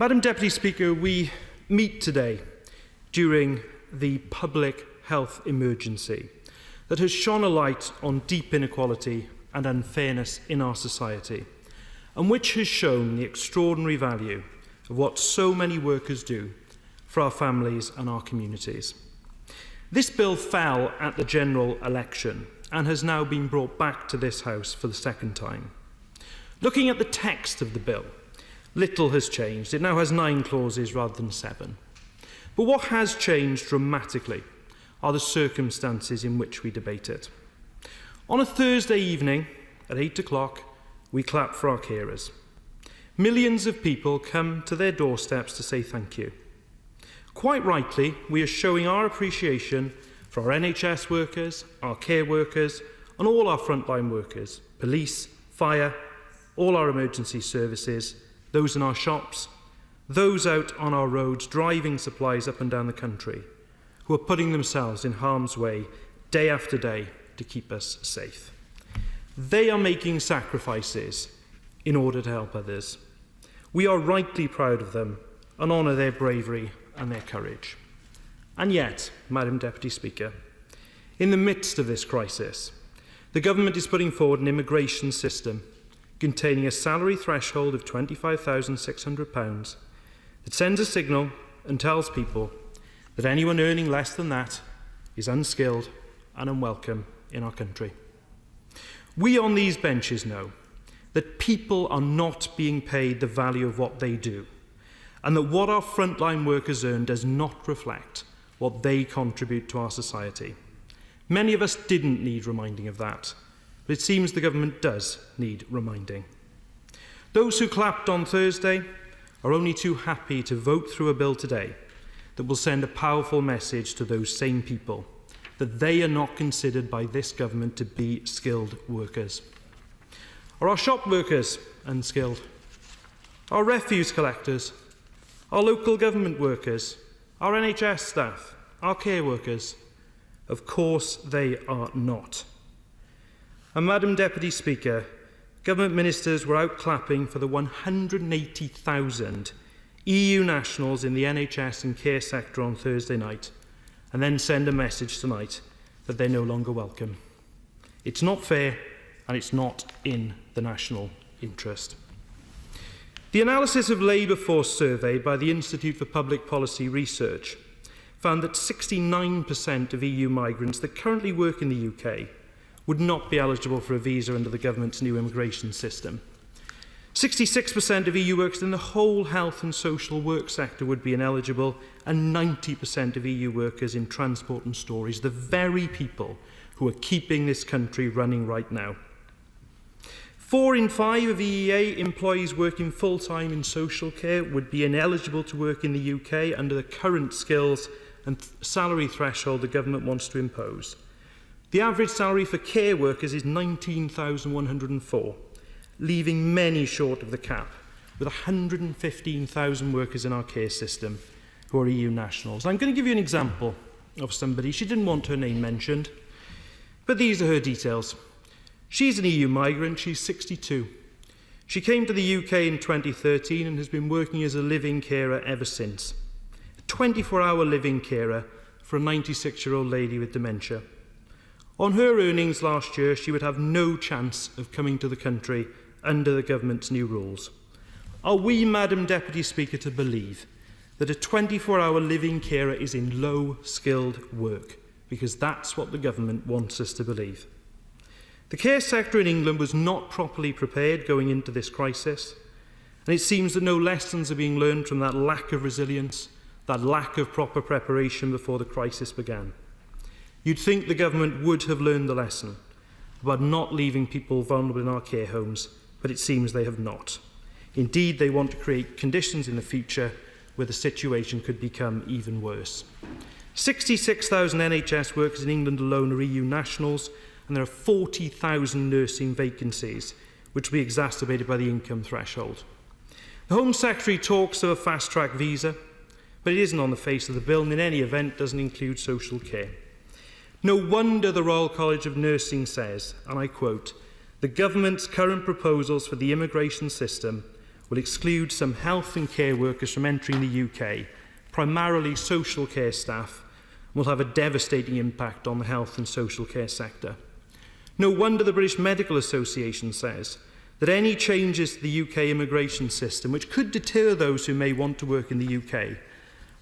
Madam Deputy Speaker, we meet today during the public health emergency that has shone a light on deep inequality and unfairness in our society, and which has shown the extraordinary value of what so many workers do for our families and our communities. This bill fell at the general election and has now been brought back to this House for the second time. Looking at the text of the bill, little has changed. It now has 9 clauses rather than 7. But what has changed dramatically are the circumstances in which we debate it. On a Thursday evening at 8 o'clock, we clap for our carers. Millions of people come to their doorsteps to say thank you. Quite rightly, we are showing our appreciation for our NHS workers, our care workers, and all our frontline workers, police, fire, all our emergency services, those in our shops, those out on our roads driving supplies up and down the country, who are putting themselves in harm's way day after day to keep us safe. They are making sacrifices in order to help others. We are rightly proud of them and honour their bravery and their courage. And yet, Madam Deputy Speaker, in the midst of this crisis, the government is putting forward an immigration system containing a salary threshold of £25,600 that sends a signal and tells people that anyone earning less than that is unskilled and unwelcome in our country. We on these benches know that people are not being paid the value of what they do, and that what our frontline workers earn does not reflect what they contribute to our society. Many of us didn't need reminding of that, but it seems the government does need reminding. Those who clapped on Thursday are only too happy to vote through a bill today that will send a powerful message to those same people that they are not considered by this government to be skilled workers. Are our shop workers unskilled? Our refuse collectors? Our local government workers? Our NHS staff? Our care workers? Of course they are not. And Madam Deputy Speaker, government ministers were out clapping for the 180,000 EU nationals in the NHS and care sector on Thursday night, and then send a message tonight that they're no longer welcome. It's not fair, and it's not in the national interest. The analysis of labour force survey by the Institute for Public Policy Research found that 69% of EU migrants that currently work in the UK would not be eligible for a visa under the government's new immigration system. 66% of EU workers in the whole health and social work sector would be ineligible, and 90% of EU workers in transport and storage, the very people who are keeping this country running right now. 4 in 5 of EEA employees working full-time in social care would be ineligible to work in the UK under the current skills and salary threshold the government wants to impose. The average salary for care workers is £19,104, leaving many short of the cap, with 115,000 workers in our care system who are EU nationals. I'm going to give you an example of somebody. She didn't want her name mentioned, but these are her details. She's an EU migrant. She's 62. She came to the UK in 2013 and has been working as a living carer ever since. A 24-hour living carer for a 96-year-old lady with dementia. On her earnings last year, she would have no chance of coming to the country under the government's new rules. Are we, Madam Deputy Speaker, to believe that a 24-hour living carer is in low-skilled work? Because that's what the government wants us to believe. The care sector in England was not properly prepared going into this crisis, and it seems that no lessons are being learned from that lack of resilience, that lack of proper preparation before the crisis began. You'd think the government would have learned the lesson about not leaving people vulnerable in our care homes, but it seems they have not. Indeed, they want to create conditions in the future where the situation could become even worse. 66,000 NHS workers in England alone are EU nationals, and there are 40,000 nursing vacancies, which will be exacerbated by the income threshold. The Home Secretary talks of a fast-track visa, but it isn't on the face of the bill, and in any event doesn't include social care. No wonder the Royal College of Nursing says, and I quote, "The government's current proposals for the immigration system will exclude some health and care workers from entering the UK, primarily social care staff, and will have a devastating impact on the health and social care sector. No wonder the British Medical Association says that any changes to the UK immigration system, which could deter those who may want to work in the UK,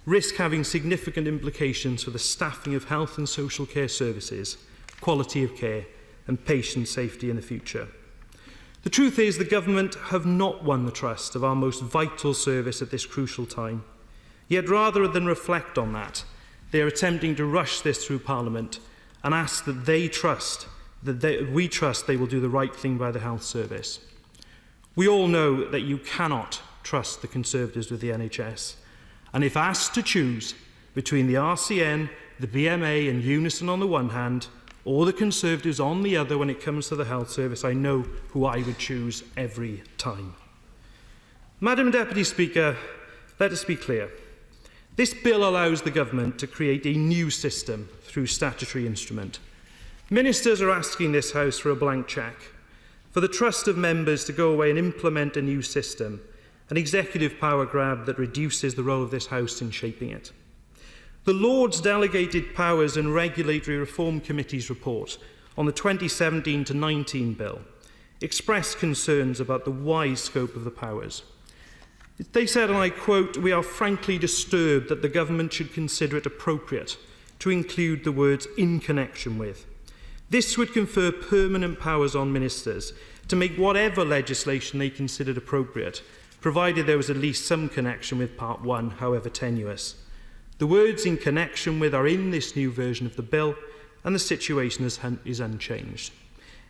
risk having significant implications for the staffing of health and social care services, quality of care, and patient safety in the future. The truth is the government have not won the trust of our most vital service at this crucial time. Yet rather than reflect on that, they are attempting to rush this through Parliament and ask that we trust they will do the right thing by the health service. We all know that you cannot trust the Conservatives with the NHS, and if asked to choose between the RCN, the BMA and Unison on the one hand, or the Conservatives on the other when it comes to the health service, I know who I would choose every time. Madam Deputy Speaker, let us be clear. This bill allows the government to create a new system through statutory instrument. Ministers are asking this House for a blank cheque, for the trust of members to go away and implement a new system, an executive power grab that reduces the role of this House in shaping it. The Lords Delegated Powers and Regulatory Reform Committee's report on the 2017-19 bill expressed concerns about the wide scope of the powers. They said, and I quote, "We are frankly disturbed that the government should consider it appropriate to include the words in connection with. This would confer permanent powers on ministers to make whatever legislation they considered appropriate, provided there was at least some connection with Part 1, however tenuous. The words in connection with are in this new version of the bill, and the situation is unchanged."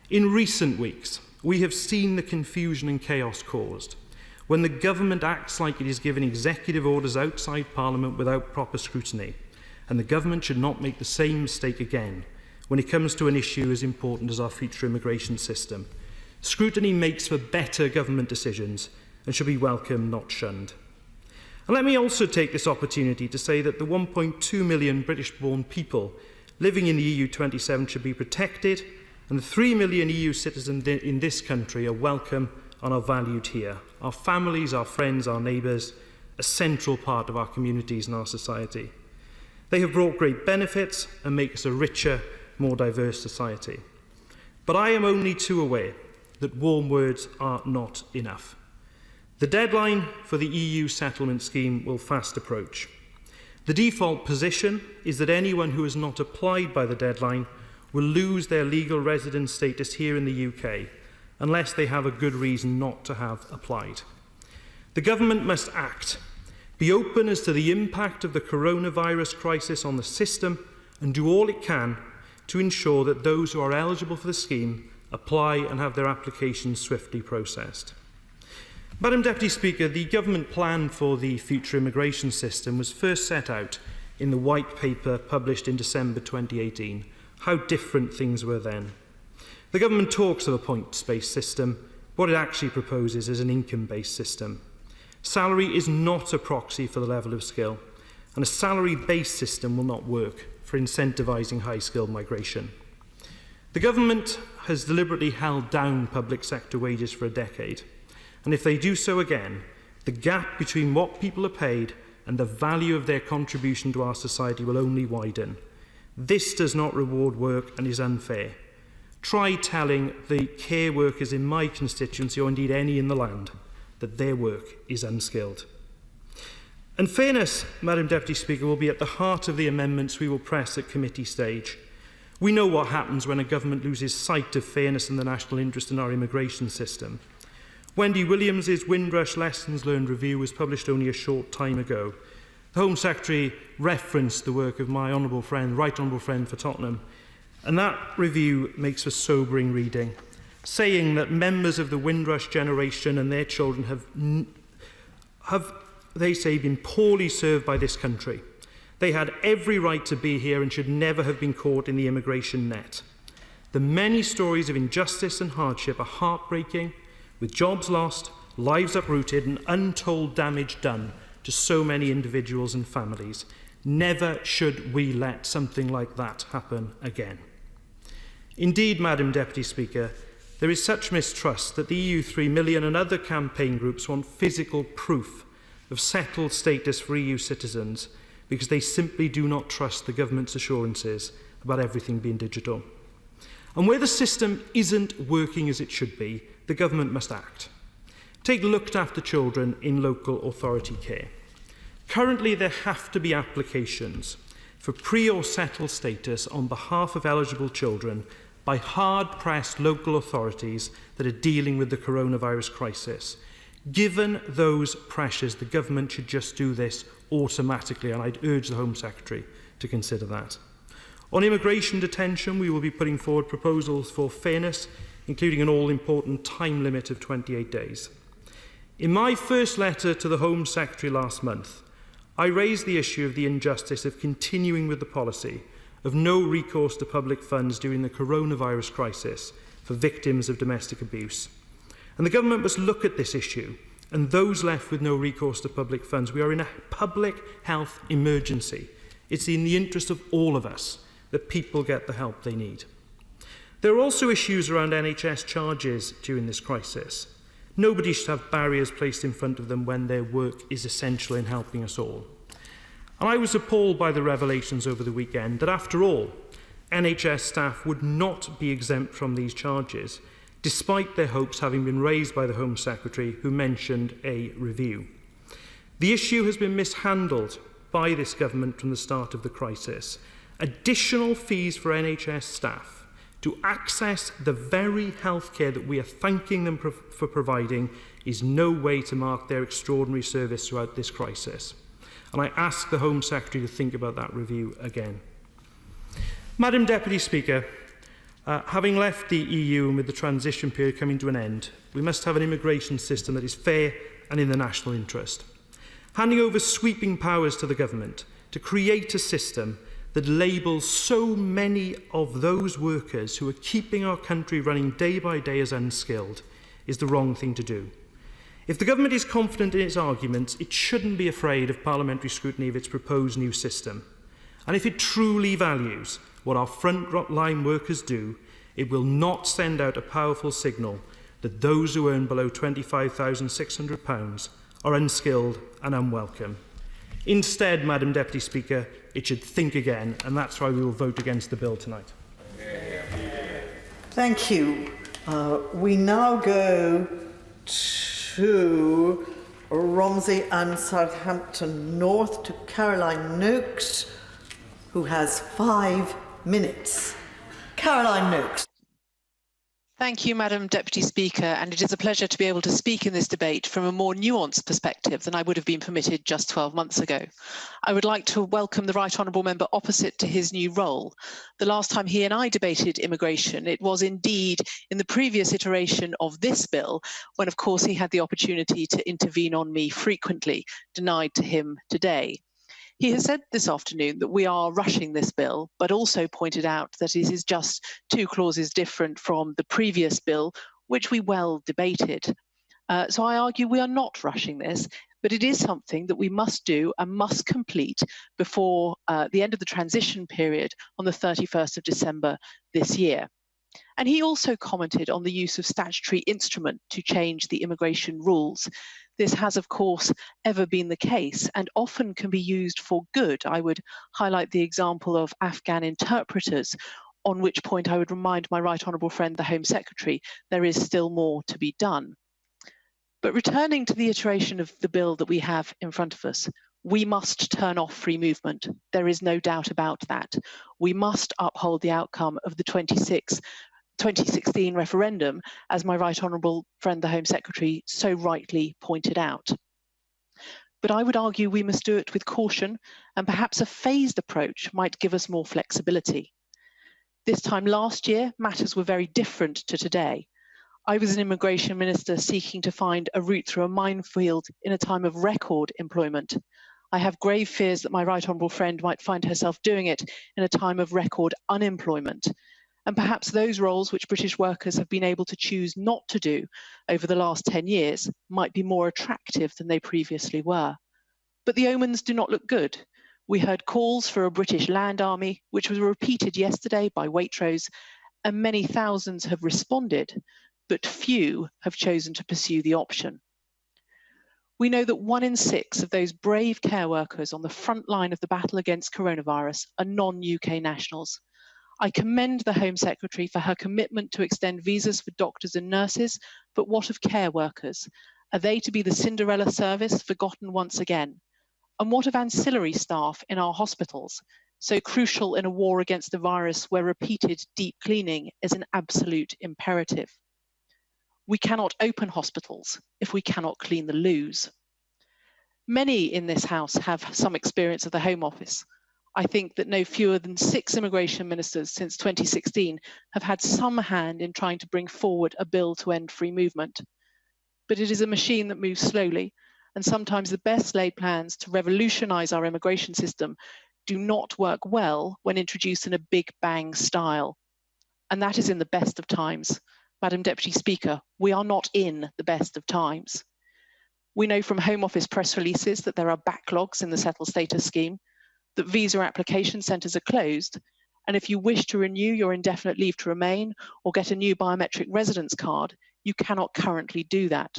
In recent weeks, we have seen the confusion and chaos caused when the government acts like it is giving executive orders outside Parliament without proper scrutiny, and the government should not make the same mistake again when it comes to an issue as important as our future immigration system. Scrutiny makes for better government decisions and should be welcome, not shunned. And let me also take this opportunity to say that the 1.2 million British-born people living in the EU27 should be protected, and the 3 million EU citizens in this country are welcome and are valued here. Our families, our friends, our neighbours, a central part of our communities and our society. They have brought great benefits and make us a richer, more diverse society. But I am only too aware that warm words are not enough. The deadline for the EU settlement scheme will fast approach. The default position is that anyone who has not applied by the deadline will lose their legal residence status here in the UK unless they have a good reason not to have applied. The government must act, be open as to the impact of the coronavirus crisis on the system, and do all it can to ensure that those who are eligible for the scheme apply and have their applications swiftly processed. Madam Deputy Speaker, the government plan for the future immigration system was first set out in the white paper published in December 2018. How different things were then. The government talks of a points-based system. What it actually proposes is an income-based system. Salary is not a proxy for the level of skill, and a salary-based system will not work for incentivising high-skilled migration. The government has deliberately held down public sector wages for a decade. And if they do so again, the gap between what people are paid and the value of their contribution to our society will only widen. This does not reward work and is unfair. Try telling the care workers in my constituency, or indeed any in the land, that their work is unskilled. And fairness, Madam Deputy Speaker, will be at the heart of the amendments we will press at committee stage. We know what happens when a government loses sight of fairness and the national interest in our immigration system. Wendy Williams's Windrush Lessons Learned review was published only a short time ago. The Home Secretary referenced the work of my honourable friend, Right Honourable friend for Tottenham, and that review makes for sobering reading, saying that members of the Windrush generation and their children have, they say, been poorly served by this country. They had every right to be here and should never have been caught in the immigration net. The many stories of injustice and hardship are heartbreaking, with jobs lost, lives uprooted, and untold damage done to so many individuals and families. Never should we let something like that happen again. Indeed, Madam Deputy Speaker, There is such mistrust that the EU 3 million and other campaign groups want physical proof of settled status for EU citizens because they simply do not trust the government's assurances about everything being digital. And where the system isn't working as it should be, the government must act. Take looked after children in local authority care. Currently, there have to be applications for pre or settled status on behalf of eligible children by hard-pressed local authorities that are dealing with the coronavirus crisis. Given those pressures, the government should just do this automatically, and I'd urge the Home Secretary to consider that. On immigration detention, we will be putting forward proposals for fairness, including an all-important time limit of 28 days. In my first letter to the Home Secretary last month, I raised the issue of the injustice of continuing with the policy of no recourse to public funds during the coronavirus crisis for victims of domestic abuse. And the government must look at this issue, and those left with no recourse to public funds. We are in a public health emergency. It's in the interest of all of us that people get the help they need. There are also issues around NHS charges during this crisis. Nobody should have barriers placed in front of them when their work is essential in helping us all. And I was appalled by the revelations over the weekend that, after all, NHS staff would not be exempt from these charges, despite their hopes having been raised by the Home Secretary, who mentioned a review. The issue has been mishandled by this government from the start of the crisis. Additional fees for NHS staff to access the very healthcare that we are thanking them for providing is no way to mark their extraordinary service throughout this crisis. And I ask the Home Secretary to think about that review again. Madam Deputy Speaker, having left the EU and with the transition period coming to an end, we must have an immigration system that is fair and in the national interest. Handing over sweeping powers to the government to create a system that labels so many of those workers who are keeping our country running day by day as unskilled is the wrong thing to do. If the government is confident in its arguments, it shouldn't be afraid of parliamentary scrutiny of its proposed new system. And if it truly values what our front-line workers do, it will not send out a powerful signal that those who earn below £25,600 are unskilled and unwelcome. Instead, Madam Deputy Speaker, it should think again, and that's why we will vote against the bill tonight. Thank you. We now go to Romsey and Southampton North, to Caroline Noakes, who has 5 minutes. Caroline Noakes. Thank you, Madam Deputy Speaker, and it is a pleasure to be able to speak in this debate from a more nuanced perspective than I would have been permitted just 12 months ago. I would like to welcome the Right Honourable Member opposite to his new role. The last time he and I debated immigration, it was indeed in the previous iteration of this bill, when of course he had the opportunity to intervene on me frequently, denied to him today. He has said this afternoon that we are rushing this bill, but also pointed out that it is just 2 clauses different from the previous bill, which we well debated. So I argue we are not rushing this, but it is something that we must do and must complete before the end of the transition period on the 31st of December this year. And he also commented on the use of statutory instrument to change the immigration rules. This has, of course, ever been the case and often can be used for good. I would highlight the example of Afghan interpreters, on which point I would remind my right honourable friend, the Home Secretary, there is still more to be done. But returning to the iteration of the bill that we have in front of us, we must turn off free movement. There is no doubt about that. We must uphold the outcome of the 2016 referendum, as my right honourable friend, the Home Secretary, so rightly pointed out. But I would argue we must do it with caution, and perhaps a phased approach might give us more flexibility. This time last year, matters were very different to today. I was an immigration minister seeking to find a route through a minefield in a time of record employment. I have grave fears that my right honourable friend might find herself doing it in a time of record unemployment. And perhaps those roles which British workers have been able to choose not to do over the last 10 years might be more attractive than they previously were. But the omens do not look good. We heard calls for a British land army, which was repeated yesterday by Waitrose, and many thousands have responded. but few have chosen to pursue the option. We know that 1 in 6 of those brave care workers on the front line of the battle against coronavirus are non-UK nationals. I commend the Home Secretary for her commitment to extend visas for doctors and nurses, but what of care workers? Are they to be the Cinderella service forgotten once again? And what of ancillary staff in our hospitals, so crucial in a war against the virus where repeated deep cleaning is an absolute imperative? We cannot open hospitals if we cannot clean the loos. Many in this House have some experience of the Home Office. I think that no fewer than 6 immigration ministers since 2016 have had some hand in trying to bring forward a bill to end free movement. But it is a machine that moves slowly, and sometimes the best laid plans to revolutionise our immigration system do not work well when introduced in a big bang style. And that is in the best of times. Madam Deputy Speaker, we are not in the best of times. We know from Home Office press releases that there are backlogs in the settled status scheme, that visa application centres are closed, and if you wish to renew your indefinite leave to remain or get a new biometric residence card, you cannot currently do that.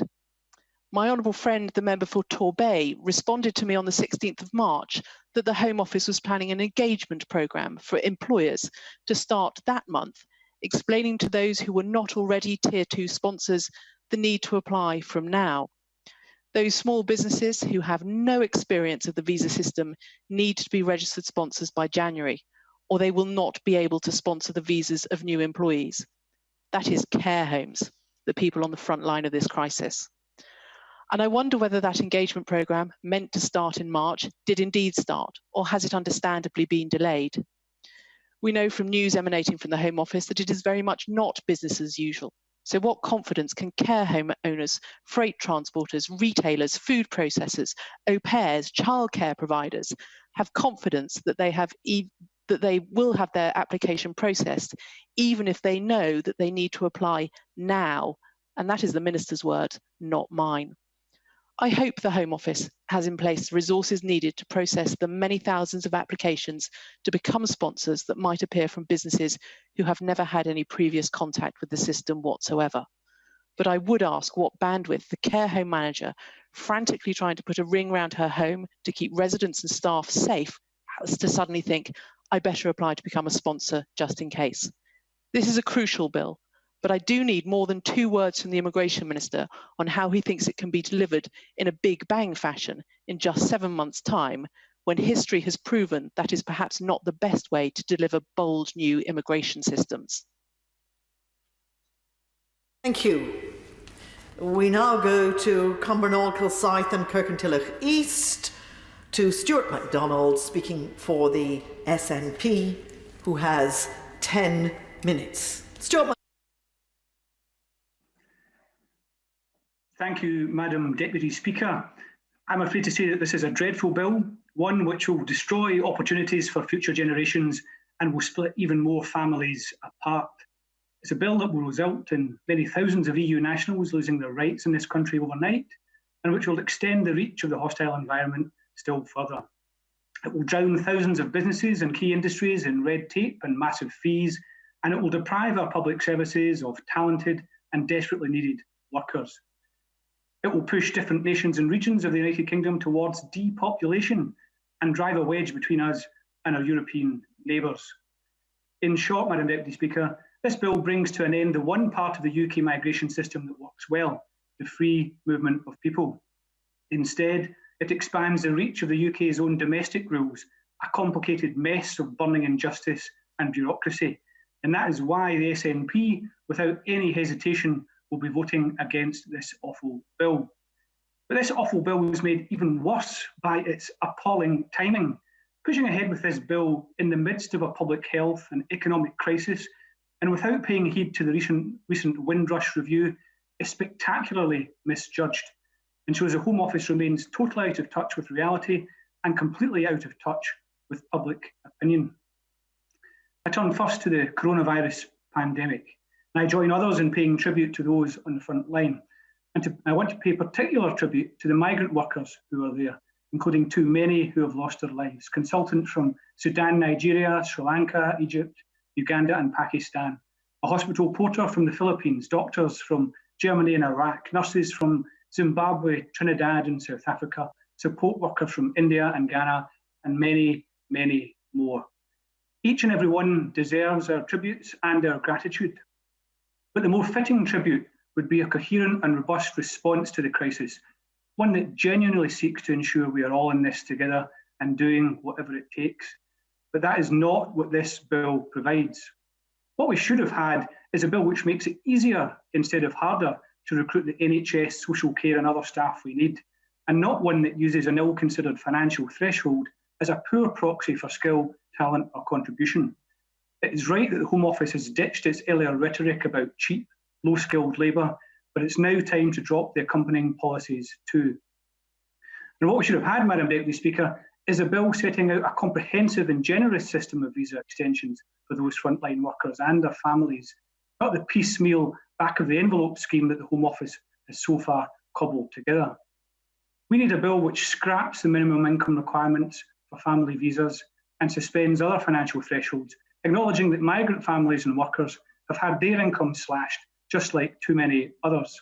My honourable friend, the member for Torbay, responded to me on the 16th of March that the Home Office was planning an engagement programme for employers to start that month, explaining to those who were not already Tier 2 sponsors the need to apply from now. Those small businesses who have no experience of the visa system need to be registered sponsors by January, or they will not be able to sponsor the visas of new employees. That is care homes, the people on the front line of this crisis. And I wonder whether that engagement programme, meant to start in March, did indeed start, or has it understandably been delayed? We know from news emanating from the Home Office that it is very much not business as usual. So what confidence can care home owners, freight transporters, retailers, food processors, au pairs, childcare providers have confidence that they will have their application processed, even if they know that they need to apply now? And that is the Minister's word, not mine. I hope the Home Office has in place the resources needed to process the many thousands of applications to become sponsors that might appear from businesses who have never had any previous contact with the system whatsoever. But I would ask what bandwidth the care home manager, frantically trying to put a ring round her home to keep residents and staff safe, has to suddenly think, I better apply to become a sponsor just in case. This is a crucial bill, but I do need more than 2 words from the Immigration Minister on how he thinks it can be delivered in a big bang fashion in just 7 months' time, when history has proven that is perhaps not the best way to deliver bold new immigration systems. Thank you. We now go to Cumbernauld, Kilsyth and Kirkintilloch East, to Stuart MacDonald speaking for the SNP, who has 10 minutes. Stuart. Thank you, Madam Deputy Speaker. I'm afraid to say that this is a dreadful bill, one which will destroy opportunities for future generations and will split even more families apart. It's a bill that will result in many thousands of EU nationals losing their rights in this country overnight, and which will extend the reach of the hostile environment still further. It will drown thousands of businesses and key industries in red tape and massive fees, and it will deprive our public services of talented and desperately needed workers. It will push different nations and regions of the United Kingdom towards depopulation and drive a wedge between us and our European neighbours. In short, Madam Deputy Speaker, this bill brings to an end the one part of the UK migration system that works well, the free movement of people. Instead, it expands the reach of the UK's own domestic rules, a complicated mess of burning injustice and bureaucracy. And that is why the SNP, without any hesitation, will be voting against this awful bill. But this awful bill was made even worse by its appalling timing. Pushing ahead with this bill in the midst of a public health and economic crisis, and without paying heed to the recent Windrush review, is spectacularly misjudged and shows the Home Office remains totally out of touch with reality and completely out of touch with public opinion. I turn first to the coronavirus pandemic, and I join others in paying tribute to those on the front line. And I want to pay particular tribute to the migrant workers who are there, including too many who have lost their lives. Consultants from Sudan, Nigeria, Sri Lanka, Egypt, Uganda and Pakistan. a hospital porter from the Philippines, doctors from Germany and Iraq, nurses from Zimbabwe, Trinidad and South Africa, support workers from India and Ghana, and many, many more. Each and every one deserves our tributes and our gratitude. But the more fitting tribute would be a coherent and robust response to the crisis, one that genuinely seeks to ensure we are all in this together and doing whatever it takes. But that is not what this bill provides. What we should have had is a bill which makes it easier instead of harder to recruit the NHS, social care and other staff we need, and not one that uses an ill-considered financial threshold as a poor proxy for skill, talent or contribution. It is right that the Home Office has ditched its earlier rhetoric about cheap, low-skilled labour, but it's now time to drop the accompanying policies too. And what we should have had, Madam Deputy Speaker, is a bill setting out a comprehensive and generous system of visa extensions for those frontline workers and their families, not the piecemeal back-of-the-envelope scheme that the Home Office has so far cobbled together. We need a bill which scraps the minimum income requirements for family visas and suspends other financial thresholds, acknowledging that migrant families and workers have had their income slashed, just like too many others.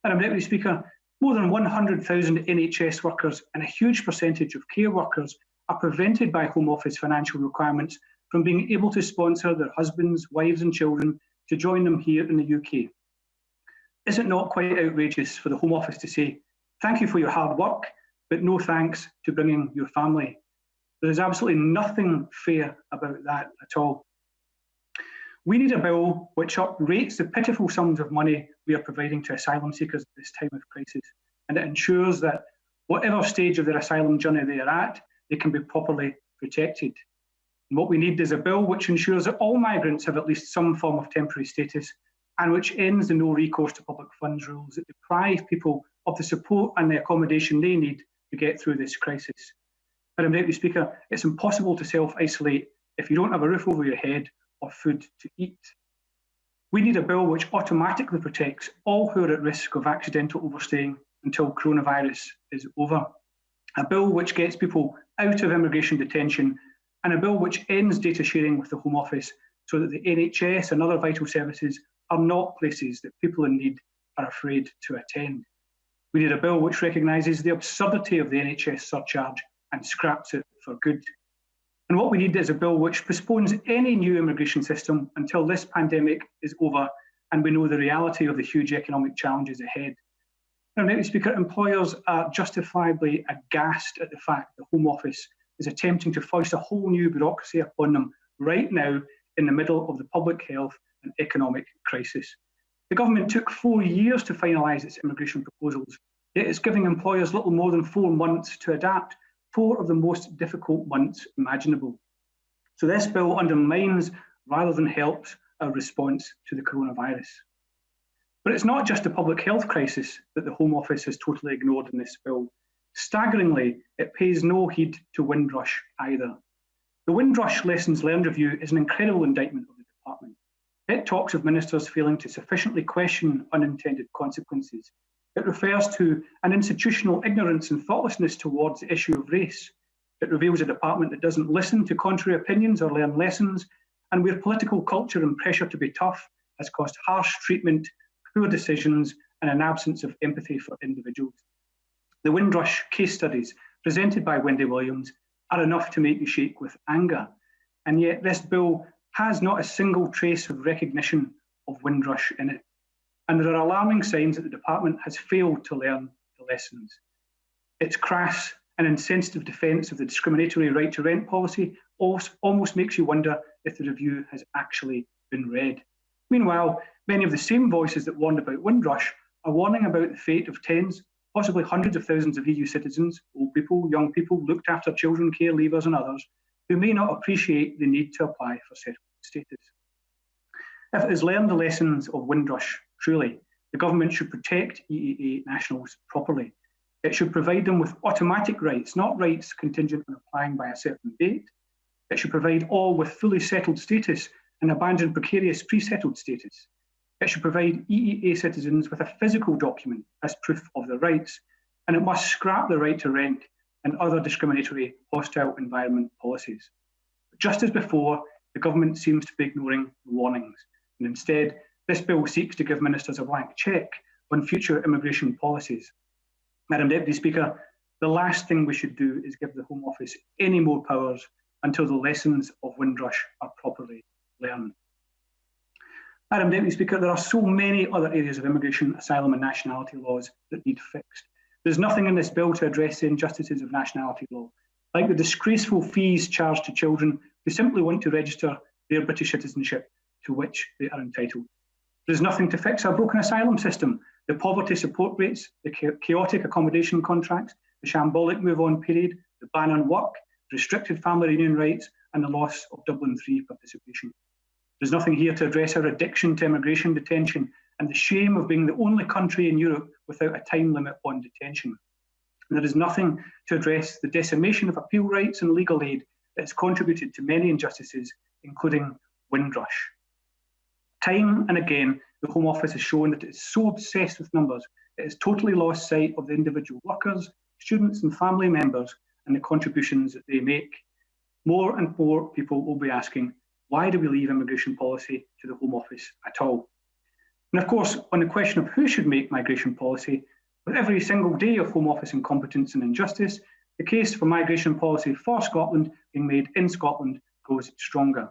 Madam Deputy Speaker, more than 100,000 NHS workers and a huge percentage of care workers are prevented by Home Office financial requirements from being able to sponsor their husbands, wives and children to join them here in the UK. Is it not quite outrageous for the Home Office to say, thank you for your hard work, but no thanks to bringing your family? There is absolutely nothing fair about that at all. We need a bill which uprates the pitiful sums of money we are providing to asylum seekers at this time of crisis, and it ensures that whatever stage of their asylum journey they are at, they can be properly protected. And what we need is a bill which ensures that all migrants have at least some form of temporary status, and which ends the no recourse to public funds rules that deprive people of the support and the accommodation they need to get through this crisis. Madam Deputy Speaker, it's impossible to self-isolate if you don't have a roof over your head or food to eat. We need a bill which automatically protects all who are at risk of accidental overstaying until coronavirus is over. A bill which gets people out of immigration detention, and a bill which ends data sharing with the Home Office so that the NHS and other vital services are not places that people in need are afraid to attend. We need a bill which recognises the absurdity of the NHS surcharge and scraps it for good. And what we need is a bill which postpones any new immigration system until this pandemic is over and we know the reality of the huge economic challenges ahead. Now, Deputy Speaker, employers are justifiably aghast at the fact the Home Office is attempting to foist a whole new bureaucracy upon them right now in the middle of the public health and economic crisis. The government took 4 years to finalise its immigration proposals, yet it's giving employers little more than 4 months to adapt, 4 of the most difficult months imaginable. So this bill undermines rather than helps our response to the coronavirus. But it's not just a public health crisis that the Home Office has totally ignored in this bill. Staggeringly, it pays no heed to Windrush either. The Windrush Lessons Learned Review is an incredible indictment of the department. It talks of ministers failing to sufficiently question unintended consequences. It refers to an institutional ignorance and thoughtlessness towards the issue of race. It reveals a department that doesn't listen to contrary opinions or learn lessons, and where political culture and pressure to be tough has caused harsh treatment, poor decisions, and an absence of empathy for individuals. The Windrush case studies presented by Wendy Williams are enough to make you shake with anger, and yet this bill has not a single trace of recognition of Windrush in it. And there are alarming signs that the department has failed to learn the lessons. Its crass and insensitive defence of the discriminatory right to rent policy almost makes you wonder if the review has actually been read. Meanwhile, many of the same voices that warned about Windrush are warning about the fate of tens, possibly hundreds of thousands of EU citizens, old people, young people, looked after children, care leavers and others, who may not appreciate the need to apply for settlement status. If it has learned the lessons of Windrush, truly, the government should protect EEA nationals properly. It should provide them with automatic rights, not rights contingent on applying by a certain date. It should provide all with fully settled status and abandon precarious pre-settled status. It should provide EEA citizens with a physical document as proof of their rights, and it must scrap the right to rent and other discriminatory hostile environment policies. But just as before, the government seems to be ignoring the warnings. And instead, this bill seeks to give ministers a blank cheque on future immigration policies. Madam Deputy Speaker, the last thing we should do is give the Home Office any more powers until the lessons of Windrush are properly learned. Madam Deputy Speaker, there are so many other areas of immigration, asylum and nationality laws that need fixed. There's nothing in this bill to address the injustices of nationality law, like the disgraceful fees charged to children who simply want to register their British citizenship to which they are entitled. There's nothing to fix our broken asylum system, the poverty support rates, the chaotic accommodation contracts, the shambolic move-on period, the ban on work, restricted family reunion rights, and the loss of Dublin III participation. There's nothing here to address our addiction to immigration detention and the shame of being the only country in Europe without a time limit on detention. And there is nothing to address the decimation of appeal rights and legal aid that has contributed to many injustices, including Windrush. Time and again, the Home Office has shown that it is so obsessed with numbers, it has totally lost sight of the individual workers, students and family members and the contributions that they make. More and more people will be asking, why do we leave immigration policy to the Home Office at all? And of course, on the question of who should make migration policy, with every single day of Home Office incompetence and injustice, the case for migration policy for Scotland being made in Scotland grows stronger.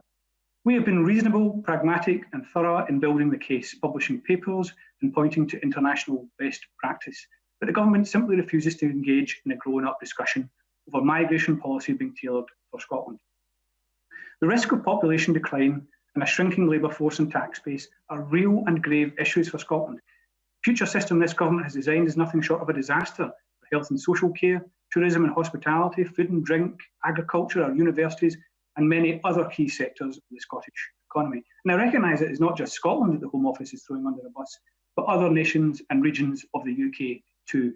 We have been reasonable, pragmatic and thorough in building the case, publishing papers and pointing to international best practice. But the government simply refuses to engage in a grown-up discussion over migration policy being tailored for Scotland. The risk of population decline and a shrinking labour force and tax base are real and grave issues for Scotland. The future system this government has designed is nothing short of a disaster for health and social care, tourism and hospitality, food and drink, agriculture, our universities, and many other key sectors of the Scottish economy. And I recognise it is not just Scotland that the Home Office is throwing under the bus, but other nations and regions of the UK too.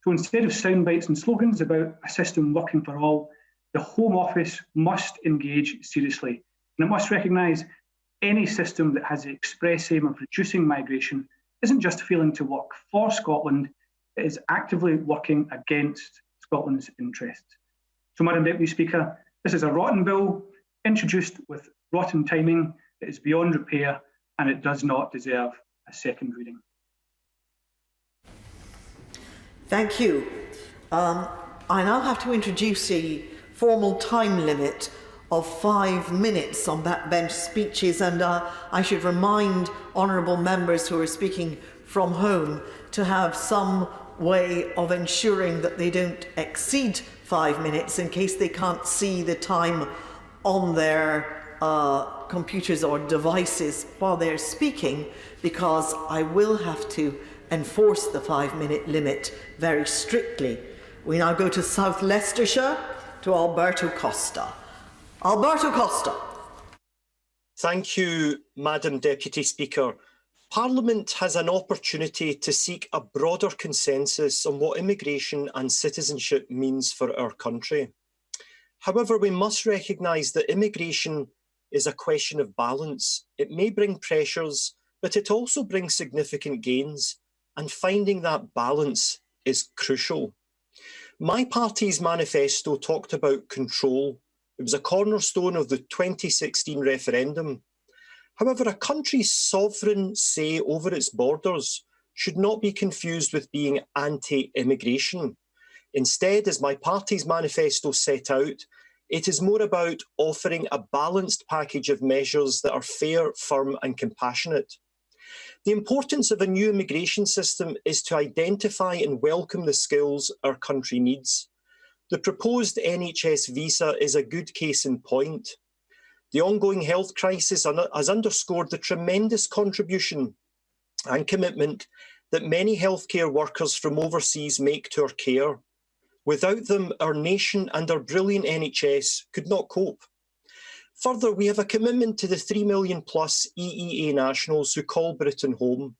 So instead of sound bites and slogans about a system working for all, the Home Office must engage seriously. And it must recognise any system that has the express aim of reducing migration isn't just failing to work for Scotland, it is actively working against Scotland's interests. So, Madam Deputy Speaker, this is a rotten bill, introduced with rotten timing, it is beyond repair, and it does not deserve a second reading. Thank you. I now have to introduce a formal time limit of 5 minutes on backbench speeches, and I should remind honourable members who are speaking from home to have some way of ensuring that they don't exceed 5 minutes in case they can't see the time on their computers or devices while they're speaking, because I will have to enforce the 5 minute limit very strictly. We now go to South Leicestershire, to Alberto Costa. Alberto Costa. Thank you, Madam Deputy Speaker. Parliament has an opportunity to seek a broader consensus on what immigration and citizenship means for our country. However, we must recognise that immigration is a question of balance. It may bring pressures, but it also brings significant gains, and finding that balance is crucial. My party's manifesto talked about control. It was a cornerstone of the 2016 referendum. However, a country's sovereign say over its borders should not be confused with being anti-immigration. Instead, as my party's manifesto set out, it is more about offering a balanced package of measures that are fair, firm and compassionate. The importance of a new immigration system is to identify and welcome the skills our country needs. The proposed NHS visa is a good case in point. The ongoing health crisis has underscored the tremendous contribution and commitment that many healthcare workers from overseas make to our care. Without them, our nation and our brilliant NHS could not cope. Further, we have a commitment to the 3 million plus EEA nationals who call Britain home.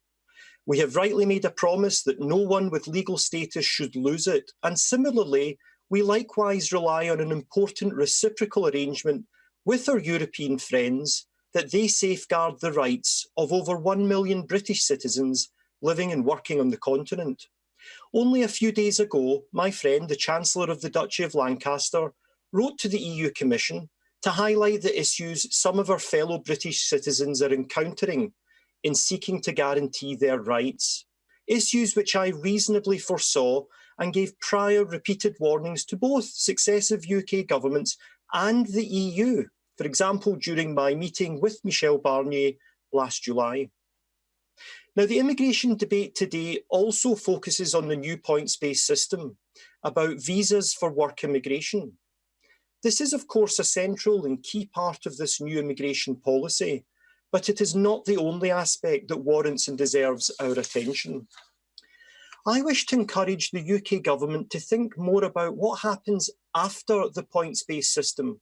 We have rightly made a promise that no one with legal status should lose it. And similarly, we likewise rely on an important reciprocal arrangement with our European friends that they safeguard the rights of over 1 million British citizens living and working on the continent. Only a few days ago, my friend, the Chancellor of the Duchy of Lancaster, wrote to the EU Commission to highlight the issues some of our fellow British citizens are encountering in seeking to guarantee their rights, issues which I reasonably foresaw and gave prior repeated warnings to both successive UK governments and the EU, for example, during my meeting with Michel Barnier last July. Now, the immigration debate today also focuses on the new points-based system about visas for work immigration. This is, of course, a central and key part of this new immigration policy, but it is not the only aspect that warrants and deserves our attention. I wish to encourage the UK government to think more about what happens after the points-based system.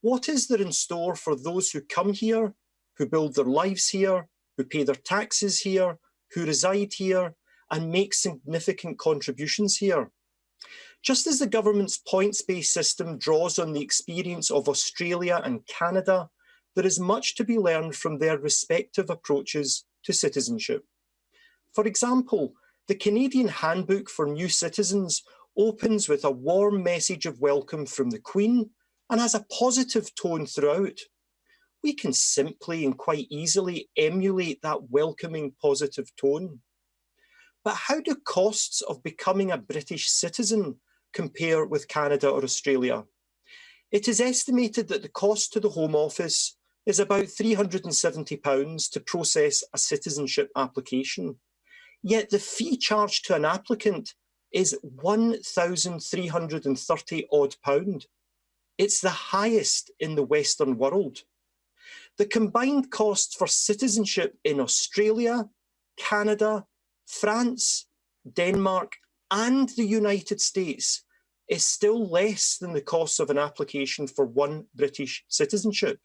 What is there in store for those who come here, who build their lives here, who pay their taxes here, who reside here, and make significant contributions here? Just as the government's points-based system draws on the experience of Australia and Canada, there is much to be learned from their respective approaches to citizenship. For example, the Canadian Handbook for New Citizens opens with a warm message of welcome from the Queen and has a positive tone throughout. We can simply and quite easily emulate that welcoming positive tone. But how do costs of becoming a British citizen compare with Canada or Australia? It is estimated that the cost to the Home Office is about £370 to process a citizenship application. Yet the fee charged to an applicant is £1,330 odd. It's the highest in the Western world. The combined costs for citizenship in Australia, Canada, France, Denmark, and the United States is still less than the cost of an application for one British citizenship.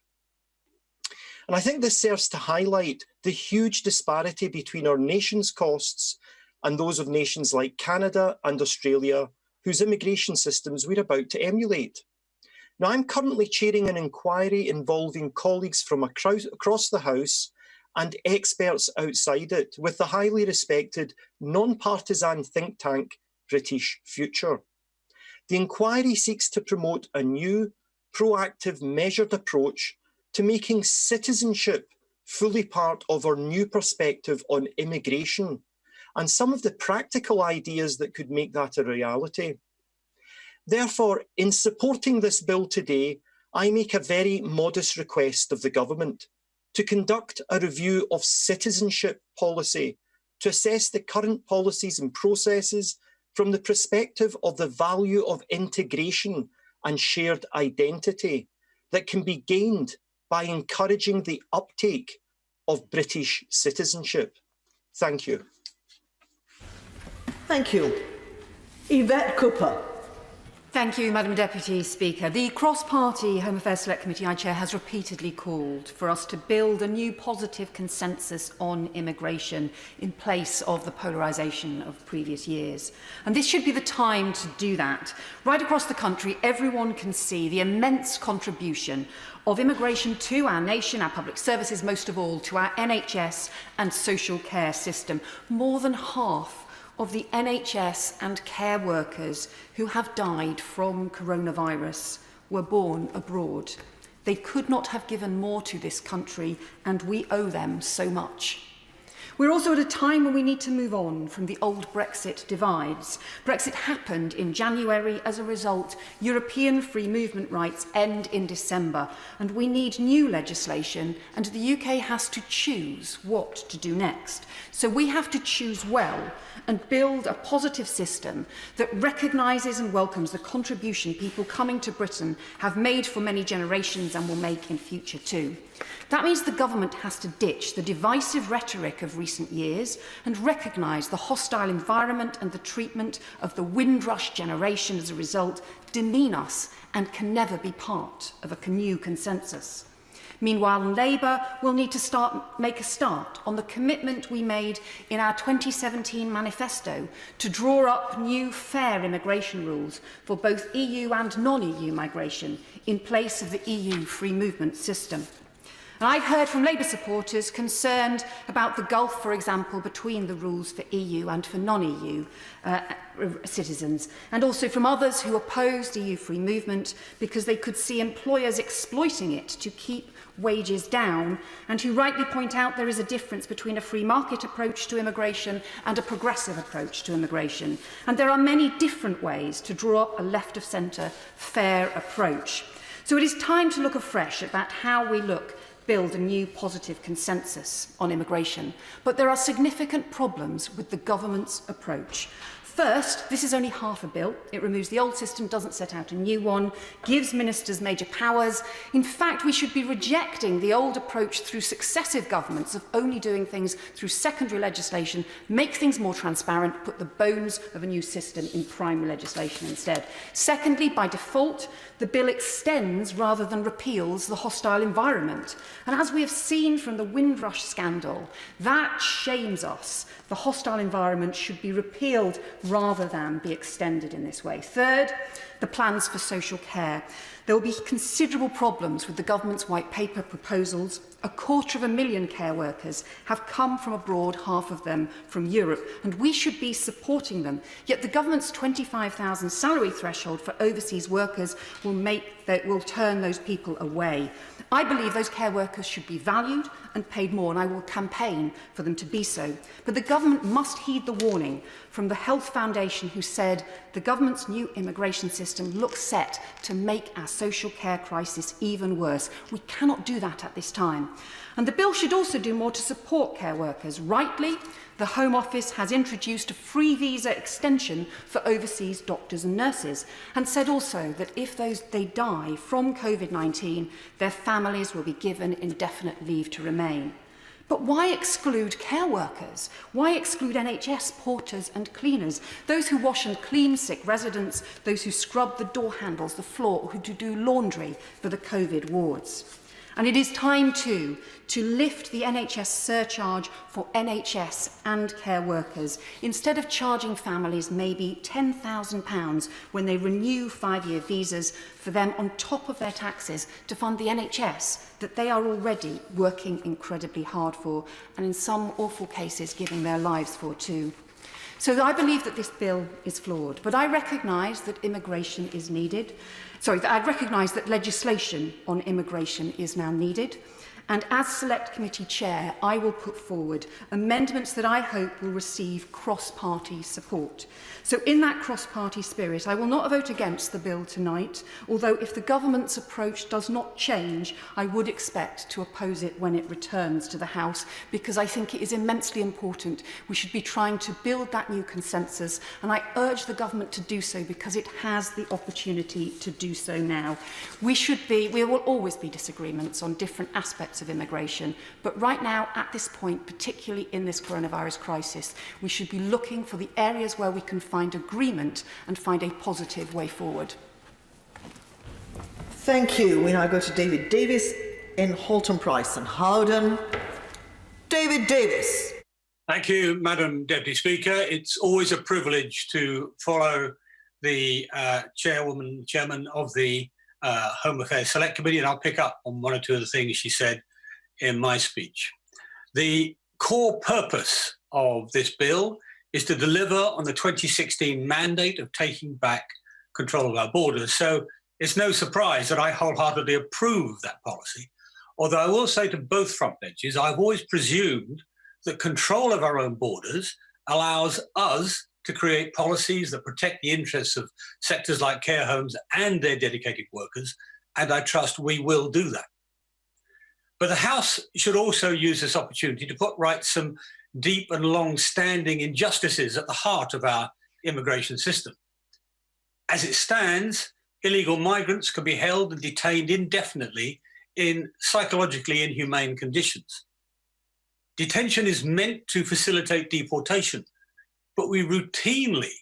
And I think this serves to highlight the huge disparity between our nation's costs and those of nations like Canada and Australia, whose immigration systems we're about to emulate. Now, I'm currently chairing an inquiry involving colleagues from across the House and experts outside it with the highly respected non-partisan think tank British Future. The inquiry seeks to promote a new, proactive, measured approach to making citizenship fully part of our new perspective on immigration and some of the practical ideas that could make that a reality. Therefore, in supporting this bill today, I make a very modest request of the government to conduct a review of citizenship policy to assess the current policies and processes from the perspective of the value of integration and shared identity that can be gained by encouraging the uptake of British citizenship. Thank you. Thank you. Yvette Cooper. Thank you, Madam Deputy Speaker. The cross-party Home Affairs Select Committee I chair has repeatedly called for us to build a new positive consensus on immigration in place of the polarisation of previous years. And this should be the time to do that. Right across the country, everyone can see the immense contribution of immigration to our nation, our public services, most of all to our NHS and social care system. More than half of the NHS and care workers who have died from coronavirus were born abroad. They could not have given more to this country, and we owe them so much. We're also at a time when we need to move on from the old Brexit divides. Brexit happened in January. As a result, European free movement rights end in December, and we need new legislation, and the UK has to choose what to do next. So we have to choose well and build a positive system that recognises and welcomes the contribution people coming to Britain have made for many generations and will make in future too. That means the government has to ditch the divisive rhetoric of recent years and recognise the hostile environment and the treatment of the Windrush generation as a result demean us and can never be part of a new consensus. Meanwhile, Labour will need to make a start on the commitment we made in our 2017 manifesto to draw up new fair immigration rules for both EU and non-EU migration in place of the EU free movement system. And I've heard from Labour supporters concerned about the gulf, for example, between the rules for EU and for non-EU citizens, and also from others who opposed EU free movement because they could see employers exploiting it to keep wages down, and who rightly point out there is a difference between a free market approach to immigration and a progressive approach to immigration. And there are many different ways to draw up a left-of-centre fair approach. So it is time to look afresh about how we build a new positive consensus on immigration. But there are significant problems with the government's approach. First, this is only half a bill. It removes the old system, doesn't set out a new one, gives ministers major powers. In fact, we should be rejecting the old approach through successive governments of only doing things through secondary legislation, make things more transparent, put the bones of a new system in primary legislation instead. Secondly, by default, the bill extends rather than repeals the hostile environment. And as we have seen from the Windrush scandal, that shames us. The hostile environment should be repealed rather than be extended in this way. Third, the plans for social care. There will be considerable problems with the government's white paper proposals. 250,000 care workers have come from abroad, half of them from Europe, and we should be supporting them. Yet the government's 25,000 salary threshold for overseas workers will turn those people away. I believe those care workers should be valued and paid more, and I will campaign for them to be so. But the government must heed the warning from the Health Foundation, who said the government's new immigration system looks set to make our social care crisis even worse. We cannot do that at this time. And the bill should also do more to support care workers. Rightly, the Home Office has introduced a free visa extension for overseas doctors and nurses, and said also that if they die from COVID-19, their families will be given indefinite leave to remain. But why exclude care workers? Why exclude NHS porters and cleaners? Those who wash and clean sick residents, those who scrub the door handles, the floor, or who do laundry for the COVID wards. And it is time too to lift the NHS surcharge for NHS and care workers, instead of charging families maybe £10,000 when they renew 5-year visas for them on top of their taxes to fund the NHS that they are already working incredibly hard for, and in some awful cases giving their lives for too. So I believe that this bill is flawed, but I recognise that immigration is needed. I recognise that legislation on immigration is now needed. And as Select Committee Chair, I will put forward amendments that I hope will receive cross-party support. So in that cross-party spirit, I will not vote against the bill tonight, although if the government's approach does not change, I would expect to oppose it when it returns to the House, because I think it is immensely important. We should be trying to build that new consensus, and I urge the government to do so because it has the opportunity to do so now. There will always be disagreements on different aspects of immigration, but right now, at this point, particularly in this coronavirus crisis, we should be looking for the areas where we can find agreement and find a positive way forward. Thank you. We now go to David Davis in Halton Price and Howden. David Davis. Thank you, Madam Deputy Speaker. It's always a privilege to follow the chairman of the Home Affairs Select Committee, and I'll pick up on one or two of the things she said in my speech. The core purpose of this bill is to deliver on the 2016 mandate of taking back control of our borders. So it's no surprise that I wholeheartedly approve that policy. Although I will say to both front benches, I've always presumed that control of our own borders allows us to create policies that protect the interests of sectors like care homes and their dedicated workers, and I trust we will do that. But the House should also use this opportunity to put right some deep and long-standing injustices at the heart of our immigration system. As it stands, illegal migrants can be held and detained indefinitely in psychologically inhumane conditions. Detention is meant to facilitate deportation, but we routinely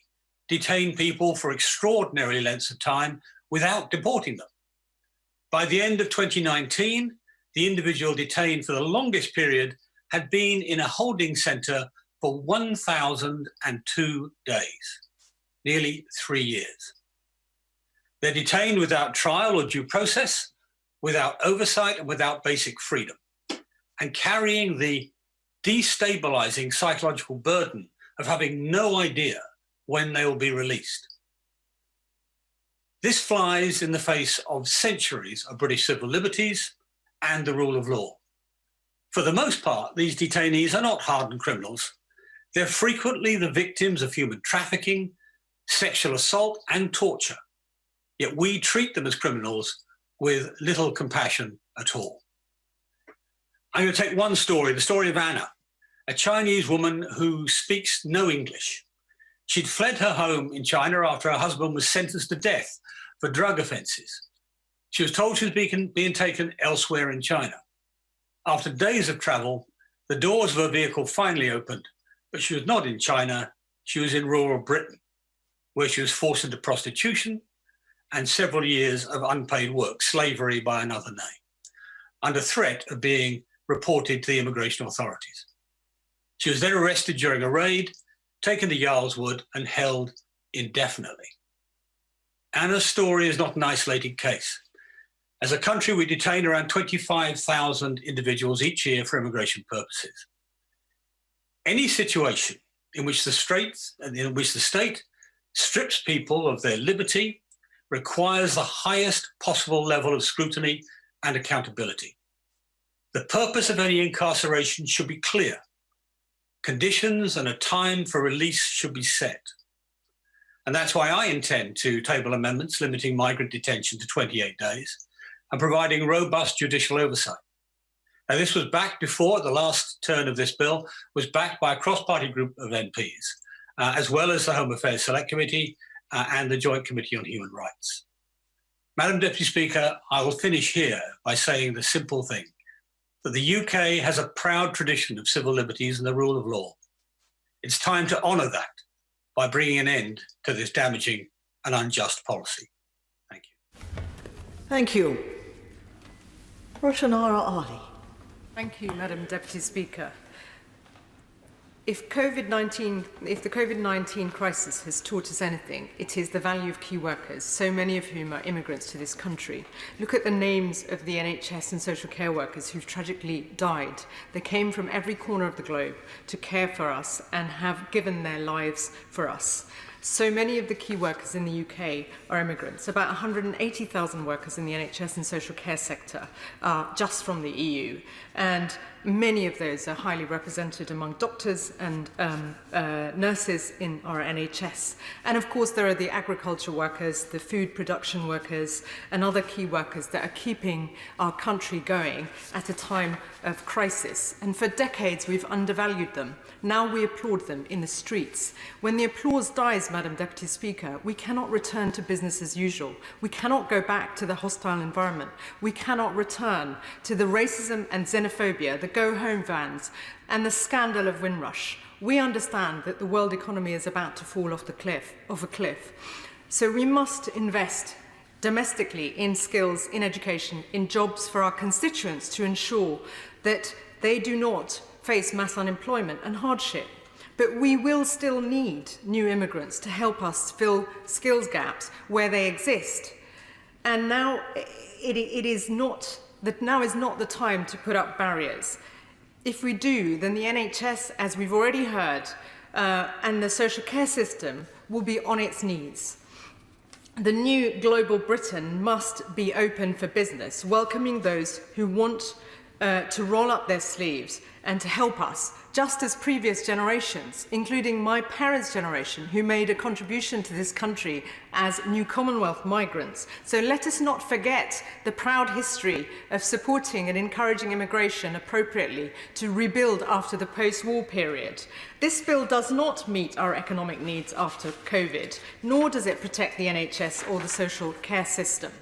detain people for extraordinary lengths of time without deporting them. By the end of 2019, the individual detained for the longest period had been in a holding centre for 1,002 days, nearly 3 years. They're detained without trial or due process, without oversight, and without basic freedom. and carrying the destabilizing psychological burden of having no idea when they will be released. This flies in the face of centuries of British civil liberties and the rule of law. For the most part, these detainees are not hardened criminals. They're frequently the victims of human trafficking, sexual assault, and torture. Yet we treat them as criminals with little compassion at all. I'm going to take one story, the story of Anna, a Chinese woman who speaks no English. She'd fled her home in China after her husband was sentenced to death for drug offences. She was told she was being taken elsewhere in China. After days of travel, the doors of her vehicle finally opened, but she was not in China, she was in rural Britain, where she was forced into prostitution and several years of unpaid work, slavery by another name, under threat of being reported to the immigration authorities. She was then arrested during a raid, taken to Yarlswood and held indefinitely. Anna's story is not an isolated case. As a country, we detain around 25,000 individuals each year for immigration purposes. Any situation in which the state strips people of their liberty requires the highest possible level of scrutiny and accountability. The purpose of any incarceration should be clear. Conditions and a time for release should be set. And that's why I intend to table amendments limiting migrant detention to 28 days and providing robust judicial oversight. Now, this was backed before, the last turn of this bill was backed by a cross-party group of MPs, as well as the Home Affairs Select Committee and the Joint Committee on Human Rights. Madam Deputy Speaker, I will finish here by saying the simple thing, that the UK has a proud tradition of civil liberties and the rule of law. It's time to honour that by bringing an end to this damaging and unjust policy. Thank you. Thank you. Roshanara Ali. Thank you, Madam Deputy Speaker. If the COVID-19 crisis has taught us anything, it is the value of key workers, so many of whom are immigrants to this country. Look at the names of the NHS and social care workers who've tragically died. They came from every corner of the globe to care for us and have given their lives for us. So many of the key workers in the UK are immigrants. About 180,000 workers in the NHS and social care sector are just from the EU. And many of those are highly represented among doctors and nurses in our NHS. And of course, there are the agriculture workers, the food production workers, and other key workers that are keeping our country going at a time of crisis. And for decades, we've undervalued them. Now we applaud them in the streets. When the applause dies, Madam Deputy Speaker, we cannot return to business as usual. We cannot go back to the hostile environment. We cannot return to the racism and xenophobia, the go-home vans, and the scandal of Windrush. We understand that the world economy is about to fall off a cliff. So we must invest domestically in skills, in education, in jobs for our constituents to ensure that they do not face mass unemployment and hardship. But we will still need new immigrants to help us fill skills gaps where they exist. And now is not the time to put up barriers. If we do, then the NHS, as we've already heard, and the social care system will be on its knees. The new global Britain must be open for business, welcoming those who want to roll up their sleeves and to help us, just as previous generations, including my parents' generation, who made a contribution to this country as new Commonwealth migrants. So let us not forget the proud history of supporting and encouraging immigration appropriately to rebuild after the post-war period. This bill does not meet our economic needs after COVID, nor does it protect the NHS or the social care system.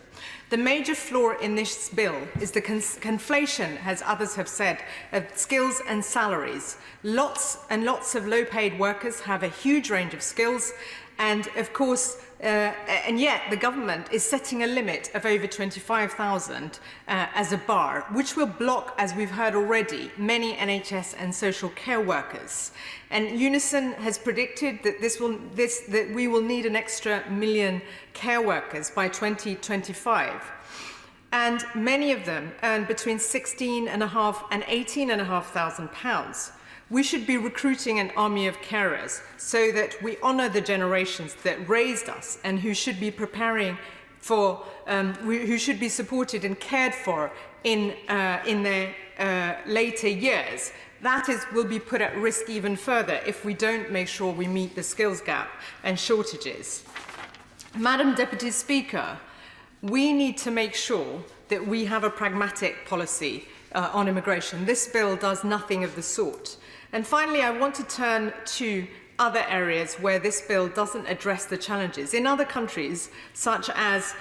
The major flaw in this bill is the conflation, as others have said, of skills and salaries. Lots and lots of low-paid workers have a huge range of skills, and of course, and yet the government is setting a limit of over 25,000 as a bar, which will block, as we've heard already, many NHS and social care workers. And Unison has predicted that that we will need an extra 1 million care workers by 2025. and many of them earn between £16,500 and £18,500. We should be recruiting an army of carers so that we honour the generations that raised us and who should be preparing for, who should be supported and cared for in their later years. That will be put at risk even further if we don't make sure we meet the skills gap and shortages. Madam Deputy Speaker, we need to make sure that we have a pragmatic policy on immigration. This bill does nothing of the sort. And finally, I want to turn to other areas where this bill doesn't address the challenges. In other countries, such as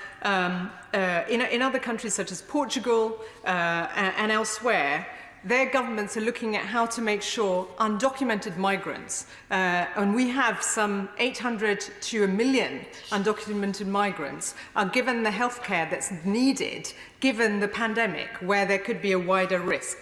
Portugal and elsewhere, their governments are looking at how to make sure undocumented migrants, and we have some 800 to 1 million undocumented migrants, are given the healthcare that's needed given the pandemic, where there could be a wider risk.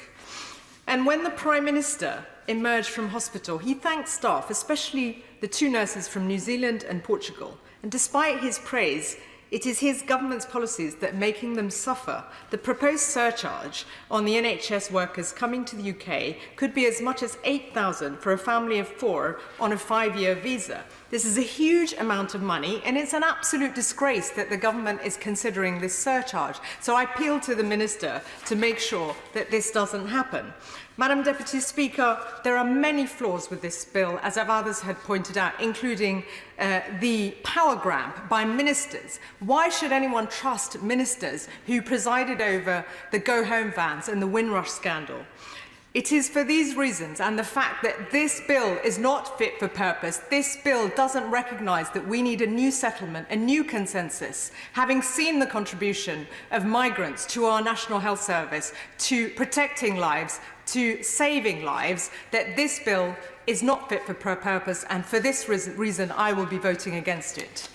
And when the Prime Minister emerged from hospital, he thanked staff, especially the 2 nurses from New Zealand and Portugal. And despite his praise, it is his government's policies that are making them suffer. The proposed surcharge on the NHS workers coming to the UK could be as much as £8,000 for a family of 4 on a 5-year visa. This is a huge amount of money, and it's an absolute disgrace that the government is considering this surcharge. So I appeal to the Minister to make sure that this doesn't happen. Madam Deputy Speaker, there are many flaws with this bill, as others had pointed out, including the power grab by ministers. Why should anyone trust ministers who presided over the go-home vans and the Windrush scandal? It is for these reasons and the fact that this bill is not fit for purpose, this bill doesn't recognise that we need a new settlement, a new consensus, having seen the contribution of migrants to our National Health Service, to protecting lives, to saving lives, that this bill is not fit for purpose, and for this reason I will be voting against it.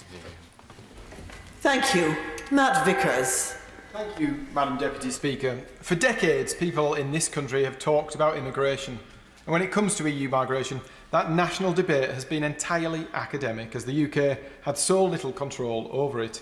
Thank you. Matt Vickers. Thank you, Madam Deputy Speaker. For decades, people in this country have talked about immigration. And when it comes to EU migration, that national debate has been entirely academic, as the UK had so little control over it.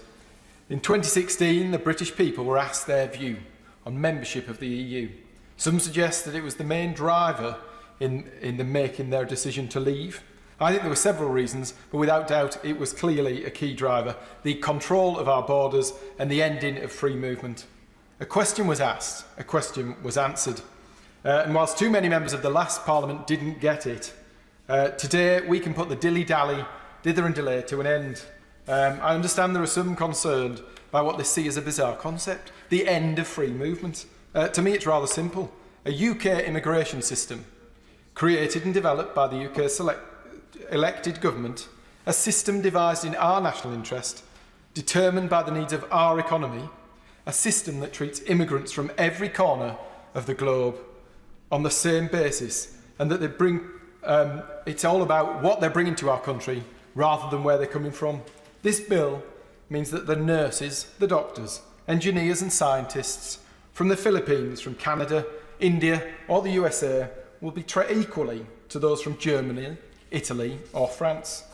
In 2016, the British people were asked their view on membership of the EU. Some suggest that it was the main driver in making their decision to leave. I think there were several reasons, but without doubt it was clearly a key driver: the control of our borders and the ending of free movement. A question was asked, a question was answered. And whilst too many members of the last Parliament didn't get it, today we can put the dilly-dally, dither and delay to an end. I understand there are some concerned by what they see as a bizarre concept: the end of free movement. To me, it's rather simple. A UK immigration system, created and developed by the UK's elected government, a system devised in our national interest, determined by the needs of our economy, a system that treats immigrants from every corner of the globe on the same basis, and that they bring, it's all about what they're bringing to our country rather than where they're coming from. This bill means that the nurses, the doctors, engineers and scientists from the Philippines, from Canada, India or the USA will be treated equally to those from Germany, Italy or France.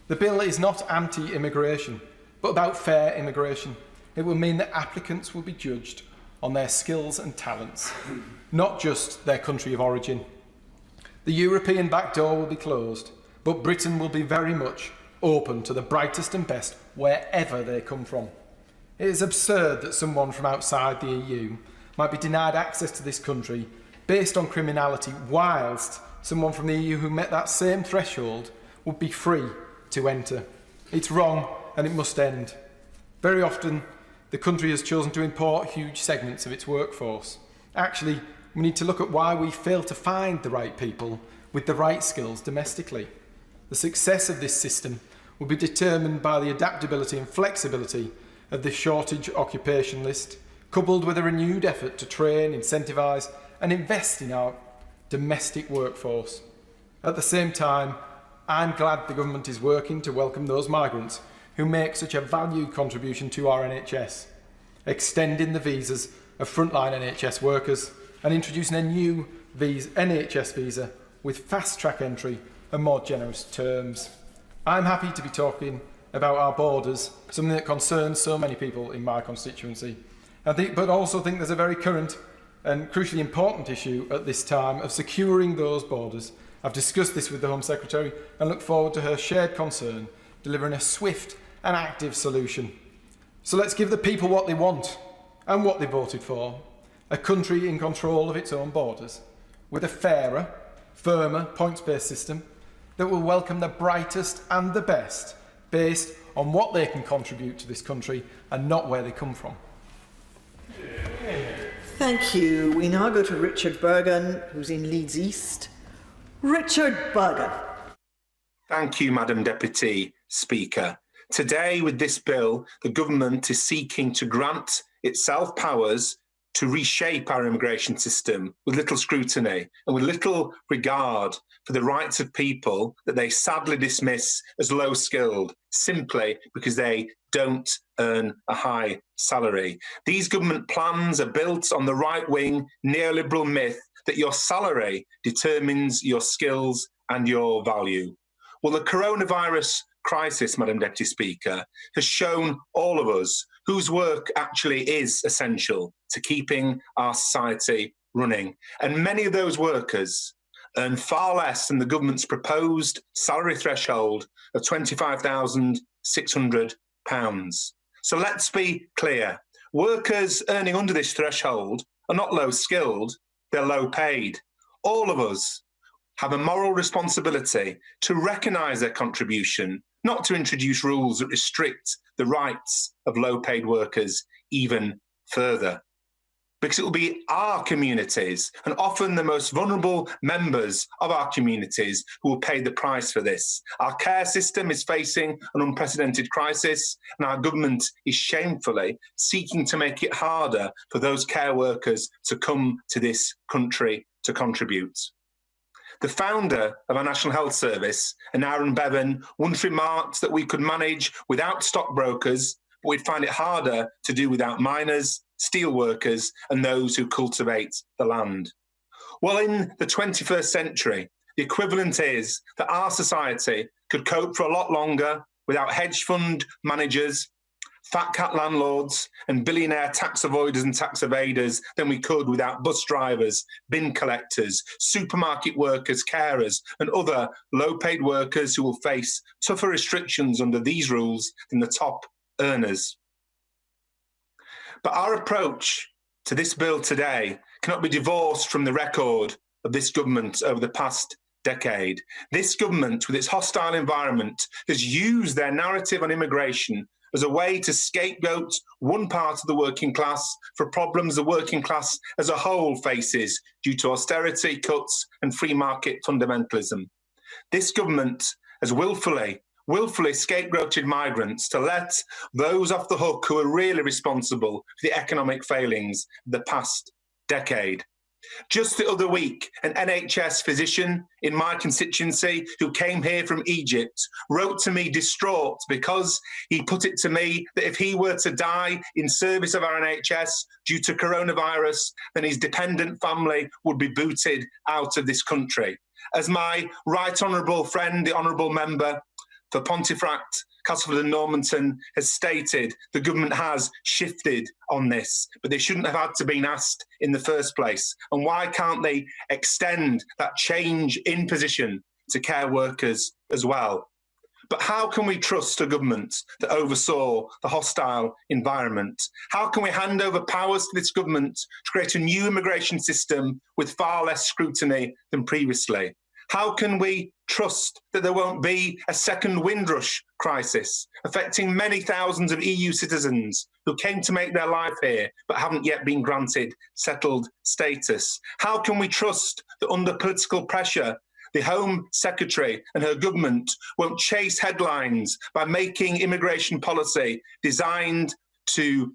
The bill is not anti-immigration, but about fair immigration. It will mean that applicants will be judged on their skills and talents, not just their country of origin. The European back door will be closed, but Britain will be very much open to the brightest and best wherever they come from. It is absurd that someone from outside the EU might be denied access to this country based on criminality, whilst someone from the EU who met that same threshold would be free to enter. It's wrong and it must end. Very often, the country has chosen to import huge segments of its workforce. Actually, we need to look at why we fail to find the right people with the right skills domestically. The success of this system will be determined by the adaptability and flexibility of the shortage occupation list, coupled with a renewed effort to train, incentivise and invest in our domestic workforce. At the same time, I'm glad the government is working to welcome those migrants who make such a valued contribution to our NHS, extending the visas of frontline NHS workers and introducing a new NHS visa with fast-track entry and more generous terms. I'm happy to be talking about our borders, something that concerns so many people in my constituency. But also think there's a very current and crucially important issue at this time of securing those borders. I've discussed this with the Home Secretary and look forward to her shared concern, delivering a swift and active solution. So let's give the people what they want and what they voted for, a country in control of its own borders, with a fairer, firmer points-based system that will welcome the brightest and the best based on what they can contribute to this country and not where they come from. Thank you. We now go to Richard Bergen, who's in Leeds East. Richard Bergen. Thank you, Madam Deputy Speaker. Today, with this bill, the government is seeking to grant itself powers to reshape our immigration system with little scrutiny and with little regard for the rights of people that they sadly dismiss as low-skilled, simply because they don't earn a high salary. These government plans are built on the right-wing neoliberal myth that your salary determines your skills and your value. Well, the coronavirus crisis, Madam Deputy Speaker, has shown all of us whose work actually is essential to keeping our society running. And many of those workers earn far less than the government's proposed salary threshold of £25,600. So let's be clear. Workers earning under this threshold are not low skilled, they're low paid. All of us have a moral responsibility to recognise their contribution, not to introduce rules that restrict the rights of low-paid workers even further. Because it will be our communities, and often the most vulnerable members of our communities, who will pay the price for this. Our care system is facing an unprecedented crisis, and our government is shamefully seeking to make it harder for those care workers to come to this country to contribute. The founder of our National Health Service, Aaron Bevan, once remarked that we could manage without stockbrokers, but we'd find it harder to do without miners, steel workers, and those who cultivate the land. Well, in the 21st century, the equivalent is that our society could cope for a lot longer without hedge fund managers, fat cat landlords, and billionaire tax avoiders and tax evaders than we could without bus drivers, bin collectors, supermarket workers, carers, and other low-paid workers who will face tougher restrictions under these rules than the top earners. But our approach to this bill today cannot be divorced from the record of this government over the past decade. This government, with its hostile environment, has used their narrative on immigration as a way to scapegoat one part of the working class for problems the working class as a whole faces due to austerity, cuts, and free market fundamentalism. This government has willfully scapegoated migrants to let those off the hook who are really responsible for the economic failings of the past decade. Just the other week, an NHS physician in my constituency who came here from Egypt wrote to me distraught because he put it to me that if he were to die in service of our NHS due to coronavirus, then his dependent family would be booted out of this country. As my right honourable friend, the honourable member for Pontefract, Castleford and Normanton has stated, the government has shifted on this, but they shouldn't have had to been asked in the first place. And why can't they extend that change in position to care workers as well? But how can we trust a government that oversaw the hostile environment? How can we hand over powers to this government to create a new immigration system with far less scrutiny than previously? How can we trust that there won't be a second Windrush crisis affecting many thousands of EU citizens who came to make their life here but haven't yet been granted settled status? How can we trust that under political pressure, the Home Secretary and her government won't chase headlines by making immigration policy designed to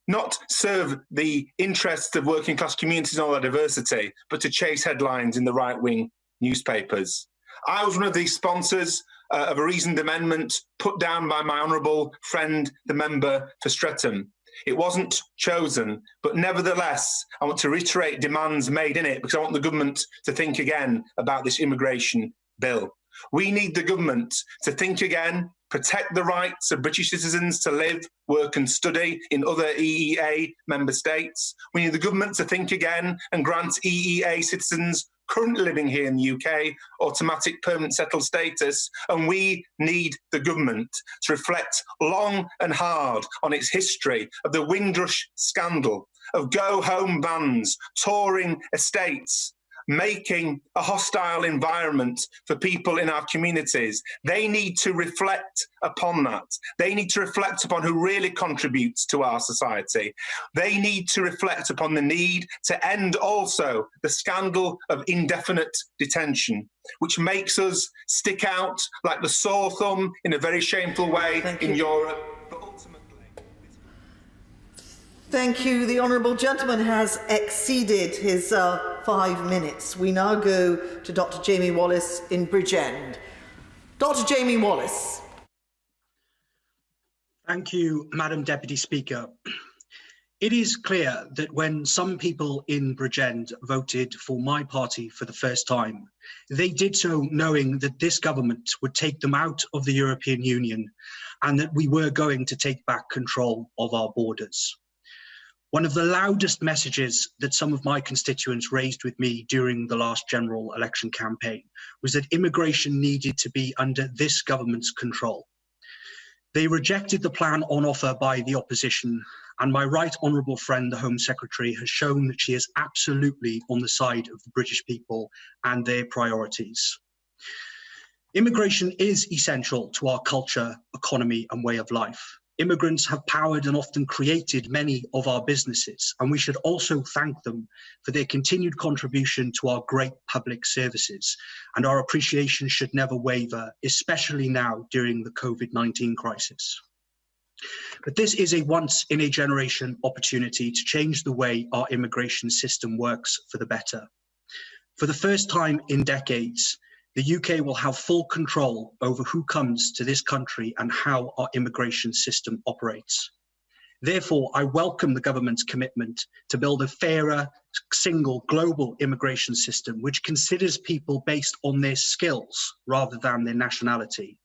not serve the interests of working class communities and all their diversity, but to chase headlines in the right-wing newspapers? I was one of the sponsors of a reasoned amendment put down by my honourable friend, the member for Streatham. It wasn't chosen, but nevertheless, I want to reiterate demands made in it because I want the government to think again about this immigration bill. We need the government to think again, protect the rights of British citizens to live, work and study in other EEA member states. We need the government to think again and grant EEA citizens currently living here in the UK automatic permanent settled status. And we need the government to reflect long and hard on its history of the Windrush scandal, of go-home vans, touring estates, making a hostile environment for people in our communities. They need to reflect upon that. They need to reflect upon who really contributes to our society. They need to reflect upon the need to end also the scandal of indefinite detention, which makes us stick out like the sore thumb in a very shameful way in Europe. But ultimately, thank you. The honourable gentleman has exceeded his 5 minutes. We now go to Dr. Jamie Wallace in Bridgend. Dr. Jamie Wallace. Thank you, Madam Deputy Speaker. It is clear that when some people in Bridgend voted for my party for the first time, they did so knowing that this government would take them out of the European Union and that we were going to take back control of our borders. One of the loudest messages that some of my constituents raised with me during the last general election campaign was that immigration needed to be under this government's control. They rejected the plan on offer by the opposition, and my right honourable friend, the Home Secretary, has shown that she is absolutely on the side of the British people and their priorities. Immigration is essential to our culture, economy and way of life. Immigrants have powered and often created many of our businesses, and we should also thank them for their continued contribution to our great public services, and our appreciation should never waver, especially now during the COVID-19 crisis. But this is a once-in-a-generation opportunity to change the way our immigration system works for the better. For the first time in decades, the UK will have full control over who comes to this country and how our immigration system operates. Therefore, I welcome the government's commitment to build a fairer, single, global immigration system which considers people based on their skills rather than their nationality.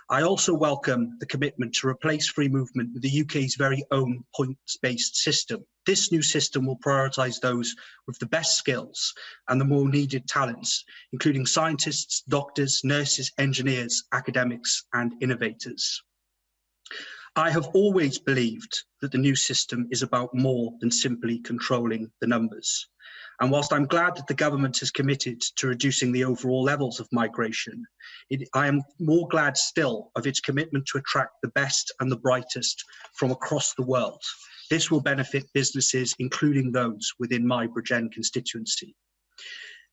I also welcome the commitment to replace free movement with the UK's very own points-based system. This new system will prioritise those with the best skills and the more needed talents, including scientists, doctors, nurses, engineers, academics and innovators. I have always believed that the new system is about more than simply controlling the numbers. And whilst I'm glad that the government has committed to reducing the overall levels of migration, I am more glad still of its commitment to attract the best and the brightest from across the world. This will benefit businesses, including those within my Bridgend constituency.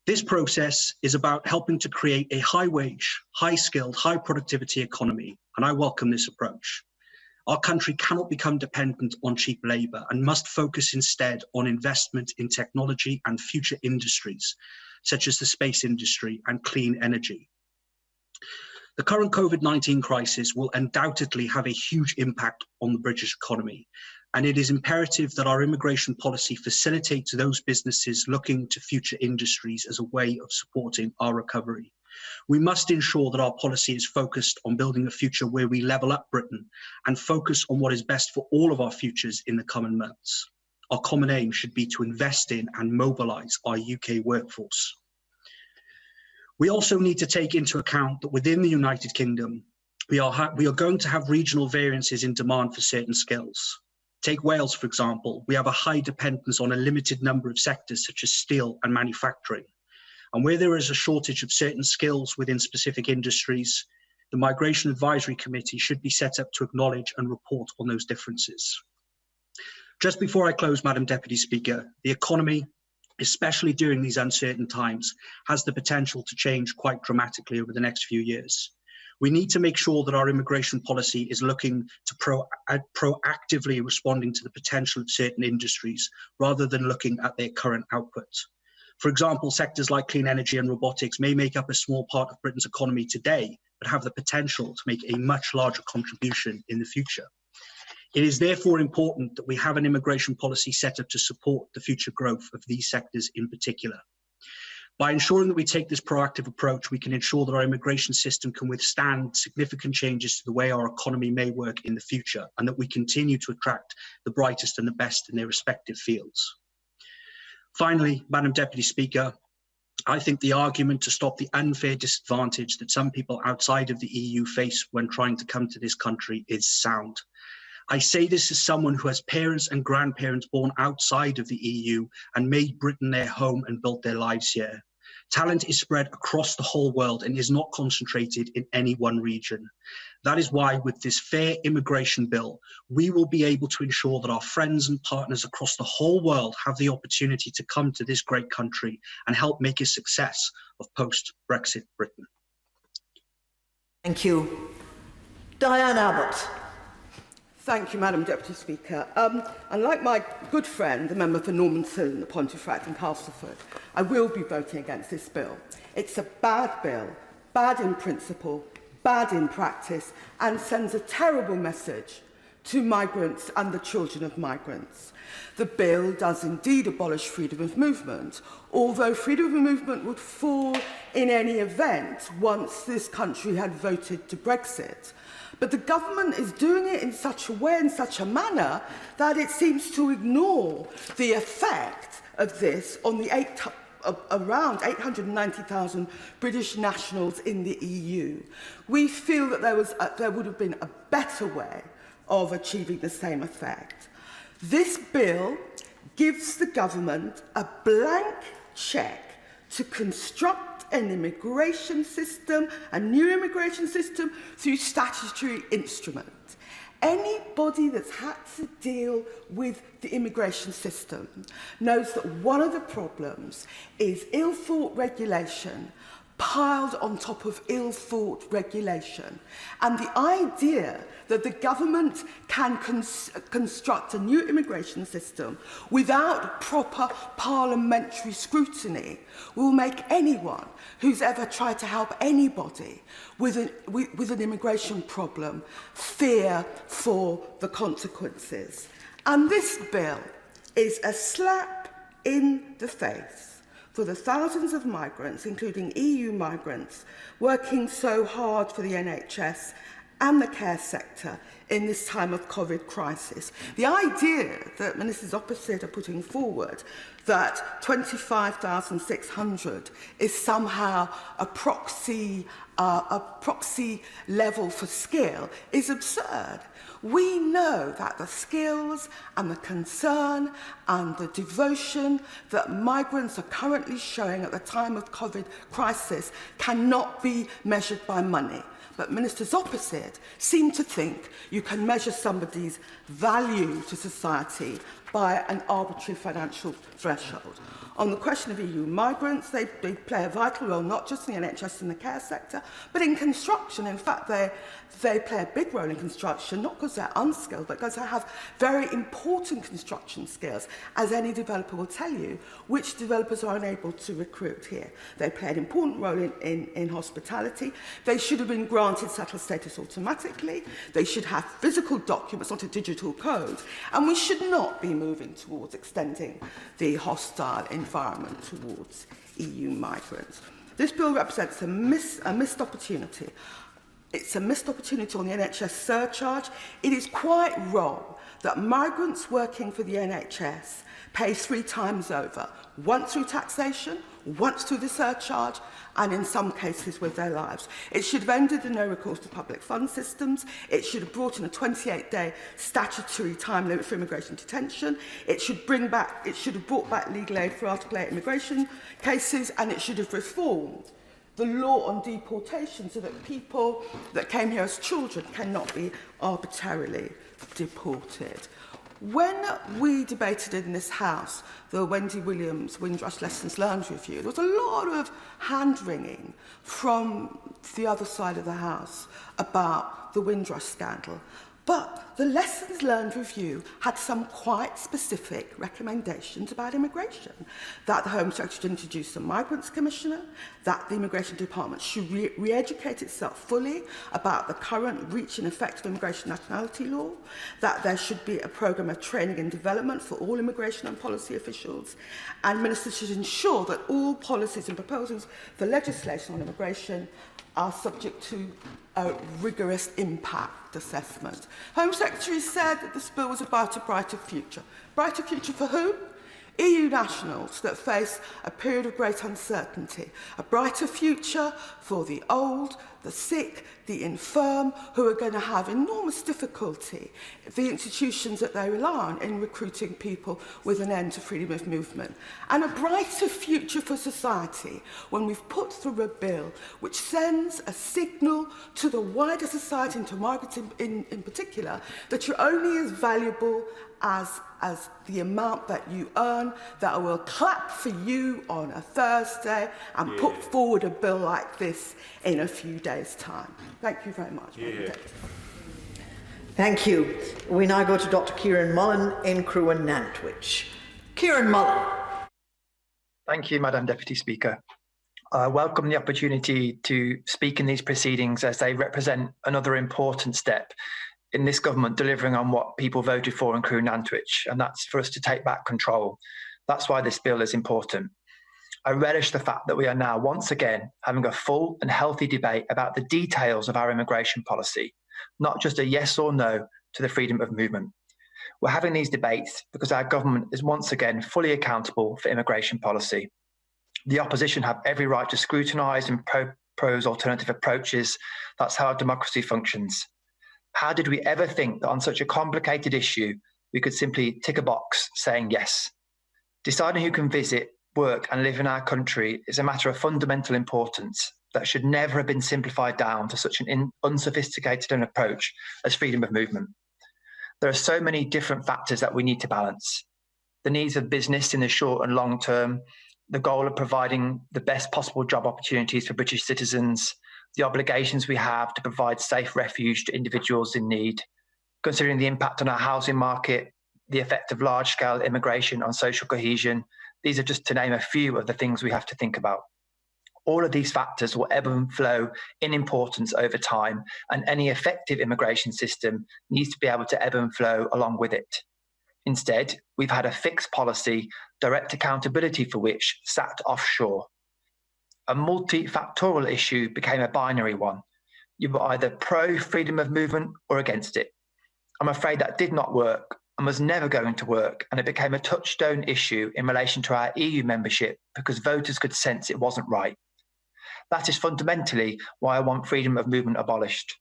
This process is about helping to create a high-wage, high-skilled, high-productivity economy, and I welcome this approach. Our country cannot become dependent on cheap labour and must focus instead on investment in technology and future industries, such as the space industry and clean energy. The current COVID-19 crisis will undoubtedly have a huge impact on the British economy, and it is imperative that our immigration policy facilitates those businesses looking to future industries as a way of supporting our recovery. We must ensure that our policy is focused on building a future where we level up Britain and focus on what is best for all of our futures in the coming months. Our common aim should be to invest in and mobilise our UK workforce. We also need to take into account that within the United Kingdom, we are going to have regional variances in demand for certain skills. Take Wales, for example. We have a high dependence on a limited number of sectors such as steel and manufacturing. And where there is a shortage of certain skills within specific industries, the Migration Advisory Committee should be set up to acknowledge and report on those differences. Just before I close, Madam Deputy Speaker, the economy, especially during these uncertain times, has the potential to change quite dramatically over the next few years. We need to make sure that our immigration policy is looking to proactively responding to the potential of certain industries rather than looking at their current output. For example, sectors like clean energy and robotics may make up a small part of Britain's economy today, but have the potential to make a much larger contribution in the future. It is therefore important that we have an immigration policy set up to support the future growth of these sectors in particular. By ensuring that we take this proactive approach, we can ensure that our immigration system can withstand significant changes to the way our economy may work in the future, and that we continue to attract the brightest and the best in their respective fields. Finally, Madam Deputy Speaker, I think the argument to stop the unfair disadvantage that some people outside of the EU face when trying to come to this country is sound. I say this as someone who has parents and grandparents born outside of the EU and made Britain their home and built their lives here. Talent is spread across the whole world and is not concentrated in any one region. That is why with this fair immigration bill, we will be able to ensure that our friends and partners across the whole world have the opportunity to come to this great country and help make a success of post-Brexit Britain. Thank you. Diane Abbott. Thank you, Madam Deputy Speaker. Unlike my good friend, the member for Normanton, the Pontefract and Castleford, I will be voting against this bill. It's a bad bill, bad in principle, bad in practice, and sends a terrible message to migrants and the children of migrants. The bill does indeed abolish freedom of movement, although freedom of movement would fall in any event once this country had voted to Brexit. But the government is doing it in such a way, in such a manner, that it seems to ignore the effect of this on the around 890,000 British nationals in the EU. We feel that there would have been a better way of achieving the same effect. This bill gives the government a blank cheque to construct an immigration system, a new immigration system, through statutory instrument. Anybody that's had to deal with the immigration system knows that one of the problems is ill-thought regulation piled on top of ill-thought regulation. And the idea that the government can construct a new immigration system without proper parliamentary scrutiny will make anyone who's ever tried to help anybody with an immigration problem fear for the consequences. And this bill is a slap in the face for the thousands of migrants, including EU migrants, working so hard for the NHS and the care sector in this time of COVID crisis. The idea that ministers opposite are putting forward that 25,600 is somehow a proxy level for skill is absurd. We know that the skills and the concern and the devotion that migrants are currently showing at the time of COVID crisis cannot be measured by money. But ministers opposite seem to think you can measure somebody's value to society by an arbitrary financial threshold. On the question of EU migrants, they play a vital role not just in the NHS and the care sector, but in construction. In fact, they play a big role in construction, not because they're unskilled, but because they have very important construction skills, as any developer will tell you, which developers are unable to recruit here. They play an important role in hospitality. They should have been granted settled status automatically. They should have physical documents, not a digital code. And we should not be moving towards extending the hostile environment towards EU migrants. This bill represents a missed opportunity. It's a missed opportunity on the NHS surcharge. It is quite wrong that migrants working for the NHS pay 3 times over, once through taxation, once through the surcharge, and in some cases with their lives. It should have ended the no recourse to public fund systems. It should have brought in a 28-day statutory time limit for immigration detention. It should have brought back legal aid for Article 8 immigration cases, and it should have reformed the law on deportation so that people that came here as children cannot be arbitrarily deported. When we debated in this House the Wendy Williams Windrush Lessons Learned review, there was a lot of hand-wringing from the other side of the House about the Windrush scandal. But the Lessons Learned Review had some quite specific recommendations about immigration. That the Home Secretary should introduce a Migrants Commissioner, that the Immigration Department should re-educate itself fully about the current reach and effect of immigration nationality law, that there should be a programme of training and development for all immigration and policy officials, and ministers should ensure that all policies and proposals for legislation on immigration are subject to a rigorous impact assessment. Home Secretary said that this bill was about a brighter future. Brighter future for whom? EU nationals that face a period of great uncertainty. A brighter future for the old, the sick, the infirm, who are going to have enormous difficulty, the institutions that they rely on in recruiting people with an end to freedom of movement. And a brighter future for society when we've put through a bill which sends a signal to the wider society, and to migrants in particular, that you're only as valuable as the amount that you earn, that I will clap for you on a Thursday and put forward a bill like this in a few days' time. Thank you very much. Thank you. We now go to Dr. Kieran Mullen in Crewe and Nantwich. Kieran Mullen. Thank you, Madam Deputy Speaker. I welcome the opportunity to speak in these proceedings as they represent another important step in this government delivering on what people voted for in Crewe and Nantwich, and that's for us to take back control. That's why this bill is important. I relish the fact that we are now once again having a full and healthy debate about the details of our immigration policy, not just a yes or no to the freedom of movement. We're having these debates because our government is once again fully accountable for immigration policy. The opposition have every right to scrutinise and propose alternative approaches. That's how our democracy functions. How did we ever think that on such a complicated issue, we could simply tick a box saying yes? Deciding who can visit, work and live in our country is a matter of fundamental importance that should never have been simplified down to such an unsophisticated an approach as freedom of movement. There are so many different factors that we need to balance. The needs of business in the short and long term, the goal of providing the best possible job opportunities for British citizens, the obligations we have to provide safe refuge to individuals in need, considering the impact on our housing market, the effect of large-scale immigration on social cohesion. These are just to name a few of the things we have to think about. All of these factors will ebb and flow in importance over time, and any effective immigration system needs to be able to ebb and flow along with it. Instead, we've had a fixed policy, direct accountability for which sat offshore. A multifactorial issue became a binary one. You were either pro-freedom of movement or against it. I'm afraid that did not work and was never going to work, and it became a touchstone issue in relation to our EU membership because voters could sense it wasn't right. That is fundamentally why I want freedom of movement abolished.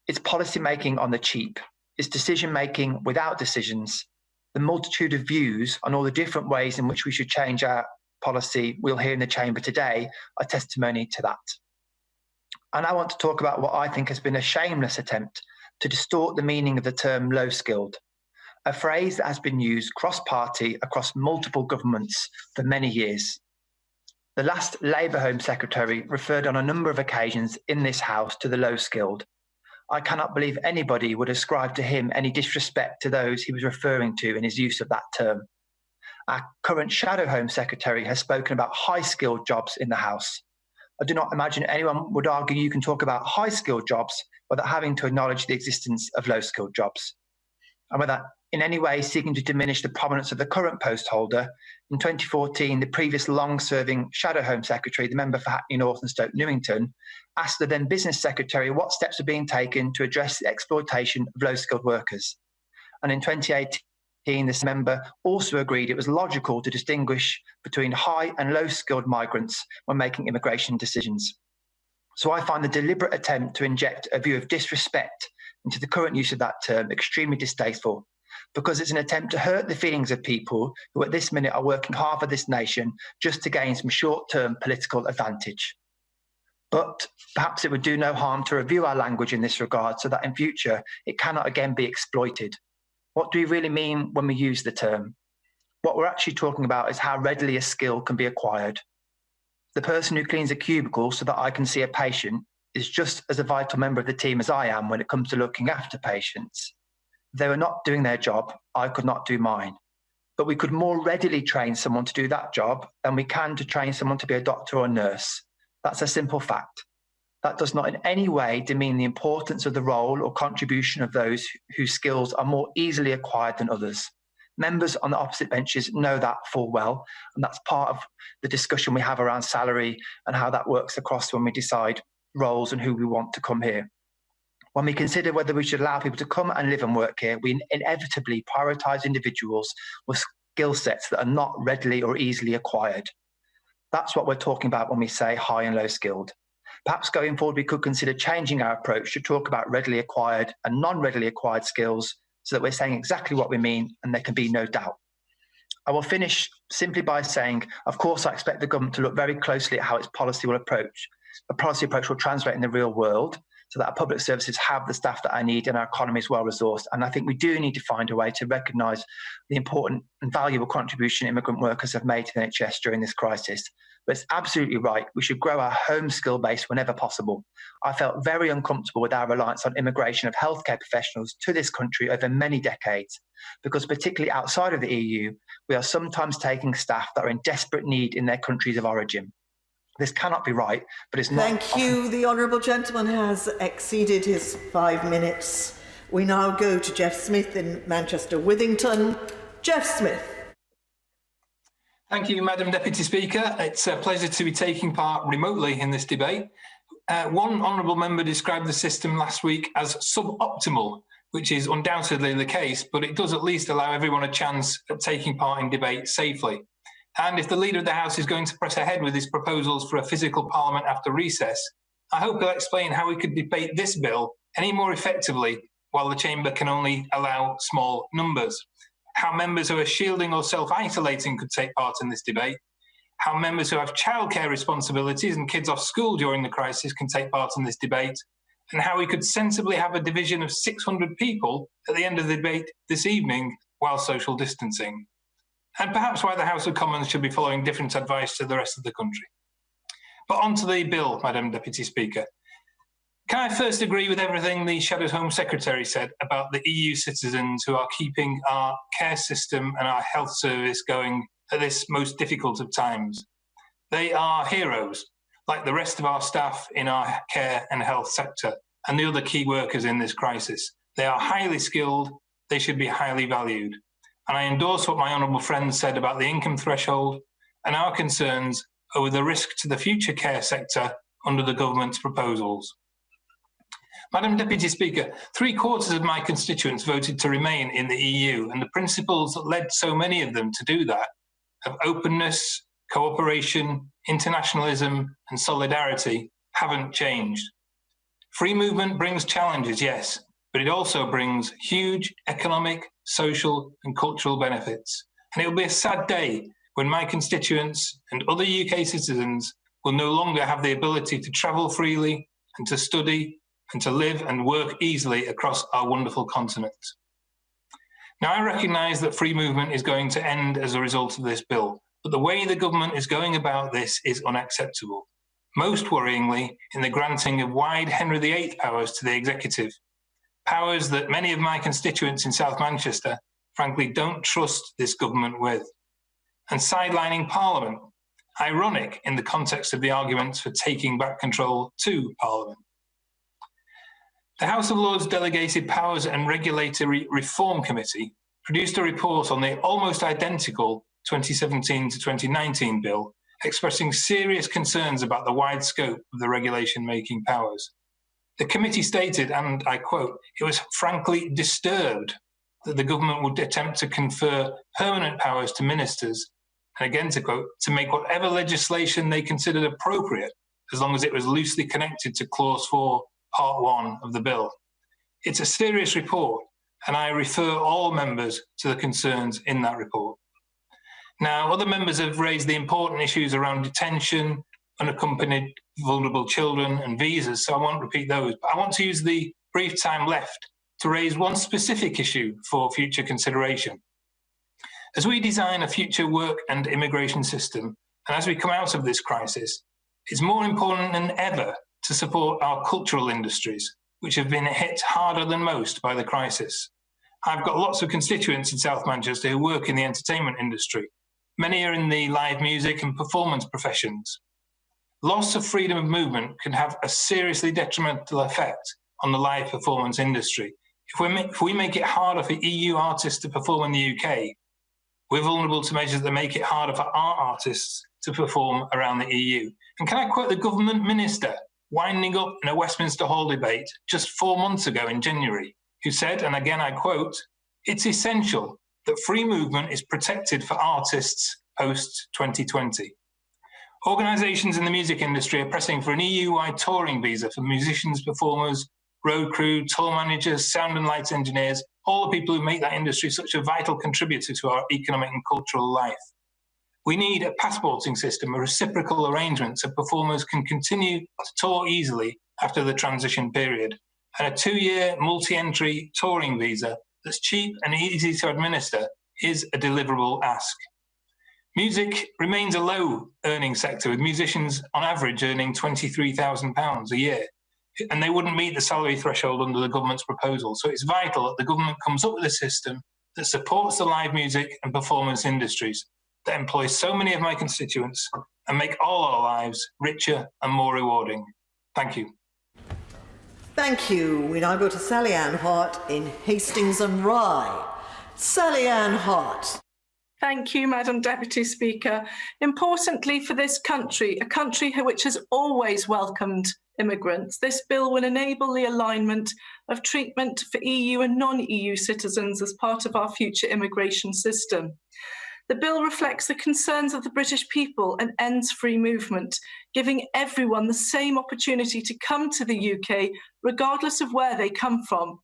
It's policy making on the cheap. It's decision making without decisions. The multitude of views on all the different ways in which we should change our policy we'll hear in the chamber today are testimony to that. And I want to talk about what I think has been a shameless attempt to distort the meaning of the term low-skilled, a phrase that has been used cross-party across multiple governments for many years. The last Labour Home Secretary referred on a number of occasions in this House to the low-skilled. I cannot believe anybody would ascribe to him any disrespect to those he was referring to in his use of that term. Our current Shadow Home Secretary has spoken about high-skilled jobs in the House. I do not imagine anyone would argue you can talk about high-skilled jobs without having to acknowledge the existence of low-skilled jobs. And without in any way seeking to diminish the prominence of the current post holder, in 2014, the previous long-serving Shadow Home Secretary, the member for Hackney North and Stoke Newington, asked the then Business Secretary what steps are being taken to address the exploitation of low-skilled workers. And in 2018, this member also agreed it was logical to distinguish between high and low-skilled migrants when making immigration decisions. So I find the deliberate attempt to inject a view of disrespect into the current use of that term extremely distasteful, because it's an attempt to hurt the feelings of people who at this minute are working hard for this nation just to gain some short-term political advantage. But perhaps it would do no harm to review our language in this regard so that in future it cannot again be exploited. What do we really mean when we use the term? What we're actually talking about is how readily a skill can be acquired. The person who cleans a cubicle so that I can see a patient is just as a vital member of the team as I am when it comes to looking after patients. they were not doing their job, I could not do mine. But we could more readily train someone to do that job than we can to train someone to be a doctor or a nurse. That's a simple fact. That does not in any way demean the importance of the role or contribution of those whose skills are more easily acquired than others. Members on the opposite benches know that full well, and that's part of the discussion we have around salary and how that works across when we decide roles and who we want to come here. When we consider whether we should allow people to come and live and work here, we inevitably prioritise individuals with skill sets that are not readily or easily acquired. That's what we're talking about when we say high and low skilled. Perhaps going forward, we could consider changing our approach to talk about readily acquired and non-readily acquired skills so that we're saying exactly what we mean and there can be no doubt. I will finish simply by saying, of course, I expect the government to look very closely at how its policy approach will translate in the real world so that our public services have the staff that I need and our economy is well resourced. And I think we do need to find a way to recognise the important and valuable contribution immigrant workers have made to the NHS during this crisis. But it's absolutely right. We should grow our home skill base whenever possible. I felt very uncomfortable with our reliance on immigration of healthcare professionals to this country over many decades, because particularly outside of the EU, we are sometimes taking staff that are in desperate need in their countries of origin. This cannot be right, but it's not. Thank you. The honourable gentleman has exceeded his 5 minutes. We now go to Jeff Smith in Manchester Withington. Jeff Smith. Thank you, Madam Deputy Speaker. It's a pleasure to be taking part remotely in this debate. One honourable member described the system last week as suboptimal, which is undoubtedly the case, but it does at least allow everyone a chance at taking part in debate safely. And if the Leader of the House is going to press ahead with his proposals for a physical Parliament after recess, I hope he'll explain how we could debate this bill any more effectively while the Chamber can only allow small numbers. How members who are shielding or self-isolating could take part in this debate, how members who have childcare responsibilities and kids off school during the crisis can take part in this debate, and how we could sensibly have a division of 600 people at the end of the debate this evening while social distancing. And perhaps why the House of Commons should be following different advice to the rest of the country. But on to the bill, Madam Deputy Speaker. Can I first agree with everything the Shadow Home Secretary said about the EU citizens who are keeping our care system and our health service going at this most difficult of times? They are heroes, like the rest of our staff in our care and health sector and the other key workers in this crisis. They are highly skilled, they should be highly valued. And I endorse what my honourable friend said about the income threshold and our concerns over the risk to the future care sector under the government's proposals. Madam Deputy Speaker, 3/4 of my constituents voted to remain in the EU, and the principles that led so many of them to do that, of openness, cooperation, internationalism and solidarity, haven't changed. Free movement brings challenges, yes, but it also brings huge economic, social and cultural benefits. And it will be a sad day when my constituents and other UK citizens will no longer have the ability to travel freely and to study and to live and work easily across our wonderful continent. Now, I recognise that free movement is going to end as a result of this bill, but the way the government is going about this is unacceptable. Most worryingly, in the granting of wide Henry VIII powers to the executive, powers that many of my constituents in South Manchester frankly don't trust this government with, and sidelining Parliament, ironic in the context of the arguments for taking back control to Parliament. The House of Lords Delegated Powers and Regulatory Reform Committee produced a report on the almost identical 2017 to 2019 bill, expressing serious concerns about the wide scope of the regulation-making powers. The committee stated, and I quote, it was frankly disturbed that the government would attempt to confer permanent powers to ministers, and again to quote, to make whatever legislation they considered appropriate, as long as it was loosely connected to Clause 4, Part 1 of the bill. It's a serious report, and I refer all members to the concerns in that report. Now, other members have raised the important issues around detention, unaccompanied vulnerable children and visas, so I won't repeat those. But I want to use the brief time left to raise one specific issue for future consideration. As we design a future work and immigration system, and as we come out of this crisis, it's more important than ever to support our cultural industries, which have been hit harder than most by the crisis. I've got lots of constituents in South Manchester who work in the entertainment industry. Many are in the live music and performance professions. Loss of freedom of movement can have a seriously detrimental effect on the live performance industry. If we make it harder for EU artists to perform in the UK, we're vulnerable to measures that make it harder for our artists to perform around the EU. And can I quote the government minister winding up in a Westminster Hall debate just 4 months ago in January, who said, and again I quote, "It's essential that free movement is protected for artists post-2020. Organisations in the music industry are pressing for an EU-wide touring visa for musicians, performers, road crew, tour managers, sound and lights engineers, all the people who make that industry such a vital contributor to our economic and cultural life. We need a passporting system, a reciprocal arrangement so performers can continue to tour easily after the transition period, and a 2-year multi-entry touring visa that's cheap and easy to administer is a deliverable ask. Music remains a low-earning sector, with musicians on average earning £23,000 a year, and they wouldn't meet the salary threshold under the government's proposal. So it's vital that the government comes up with a system that supports the live music and performance industries, that employs so many of my constituents and make all our lives richer and more rewarding. Thank you. Thank you. We now go to Sally Ann Hart in Hastings and Rye. Sally Ann Hart. Thank you, Madam Deputy Speaker. Importantly for this country, a country which has always welcomed immigrants, this bill will enable the alignment of treatment for EU and non-EU citizens as part of our future immigration system. The bill reflects the concerns of the British people and ends free movement, giving everyone the same opportunity to come to the UK, regardless of where they come from.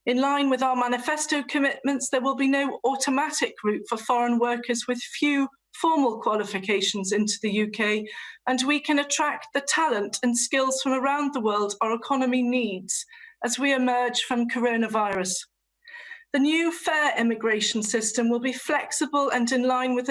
In line with our manifesto commitments, there will be no automatic route for foreign workers with few formal qualifications into the UK, and we can attract the talent and skills from around the world our economy needs as we emerge from coronavirus. The new fair immigration system will be flexible and in line with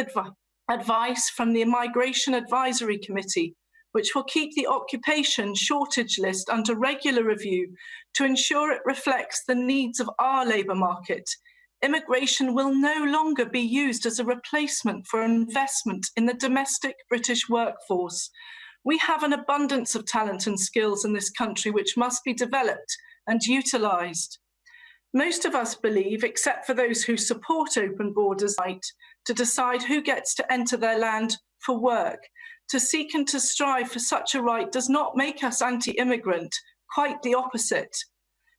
advice from the Migration Advisory Committee, which will keep the occupation shortage list under regular review to ensure it reflects the needs of our labour market. Immigration will no longer be used as a replacement for investment in the domestic British workforce. We have an abundance of talent and skills in this country which must be developed and utilised. Most of us believe, except for those who support open borders, right to decide who gets to enter their land for work. To seek and to strive for such a right does not make us anti-immigrant, quite the opposite.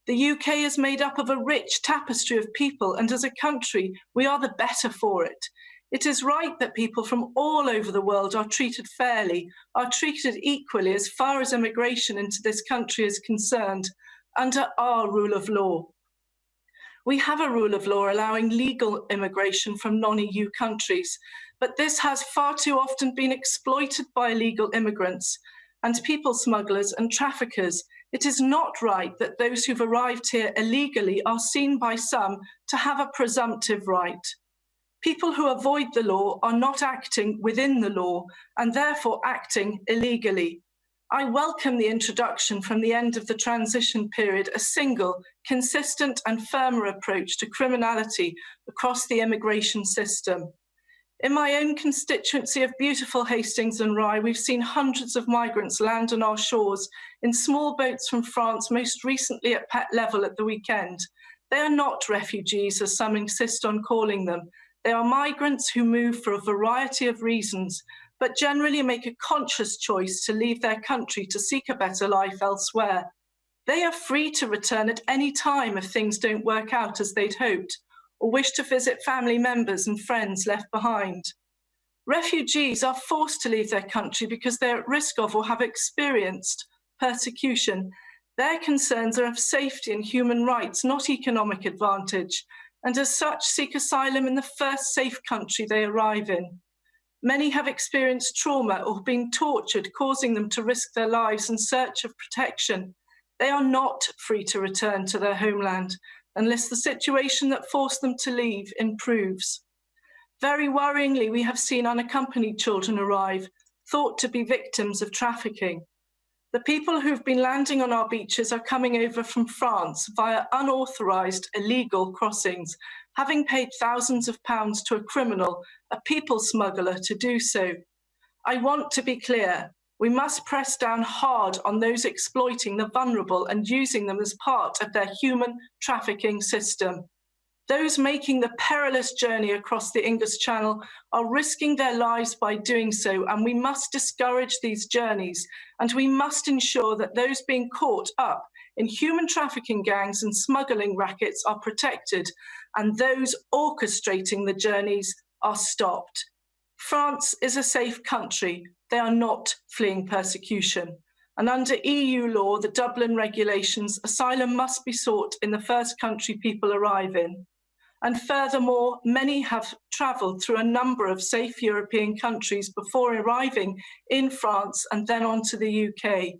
The UK is made up of a rich tapestry of people, and as a country, we are the better for it. It is right that people from all over the world are treated fairly, are treated equally as far as immigration into this country is concerned, under our rule of law. We have a rule of law allowing legal immigration from non-EU countries, but this has far too often been exploited by illegal immigrants and people smugglers and traffickers. It is not right that those who've arrived here illegally are seen by some to have a presumptive right. People who avoid the law are not acting within the law and therefore acting illegally. I welcome the introduction from the end of the transition period, a single, consistent and firmer approach to criminality across the immigration system. In my own constituency of beautiful Hastings and Rye, we've seen hundreds of migrants land on our shores in small boats from France, most recently at Pet Level at the weekend. They are not refugees, as some insist on calling them. They are migrants who move for a variety of reasons, but generally make a conscious choice to leave their country to seek a better life elsewhere. They are free to return at any time if things don't work out as they'd hoped, or wish to visit family members and friends left behind. Refugees are forced to leave their country because they're at risk of or have experienced persecution. Their concerns are of safety and human rights, not economic advantage, and as such seek asylum in the first safe country they arrive in. Many have experienced trauma or been tortured, causing them to risk their lives in search of protection. They are not free to return to their homeland unless the situation that forced them to leave improves. Very worryingly, we have seen unaccompanied children arrive, thought to be victims of trafficking. The people who've been landing on our beaches are coming over from France via unauthorised, illegal crossings, having paid thousands of pounds to a criminal, a people smuggler, to do so. I want to be clear. We must press down hard on those exploiting the vulnerable and using them as part of their human trafficking system. Those making the perilous journey across the English Channel are risking their lives by doing so, and we must discourage these journeys, and we must ensure that those being caught up in human trafficking gangs and smuggling rackets are protected, and those orchestrating the journeys are stopped. France is a safe country. They are not fleeing persecution. And under EU law, the Dublin regulations, asylum must be sought in the first country people arrive in. And furthermore, many have travelled through a number of safe European countries before arriving in France and then on to the UK.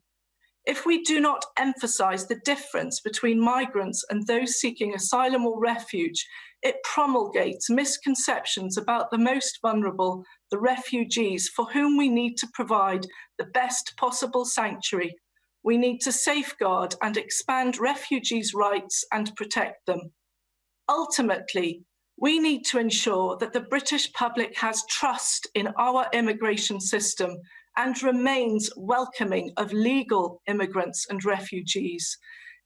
If we do not emphasise the difference between migrants and those seeking asylum or refuge, it promulgates misconceptions about the most vulnerable, the refugees, for whom we need to provide the best possible sanctuary. We need to safeguard and expand refugees' rights and protect them. Ultimately, we need to ensure that the British public has trust in our immigration system and remains welcoming of legal immigrants and refugees.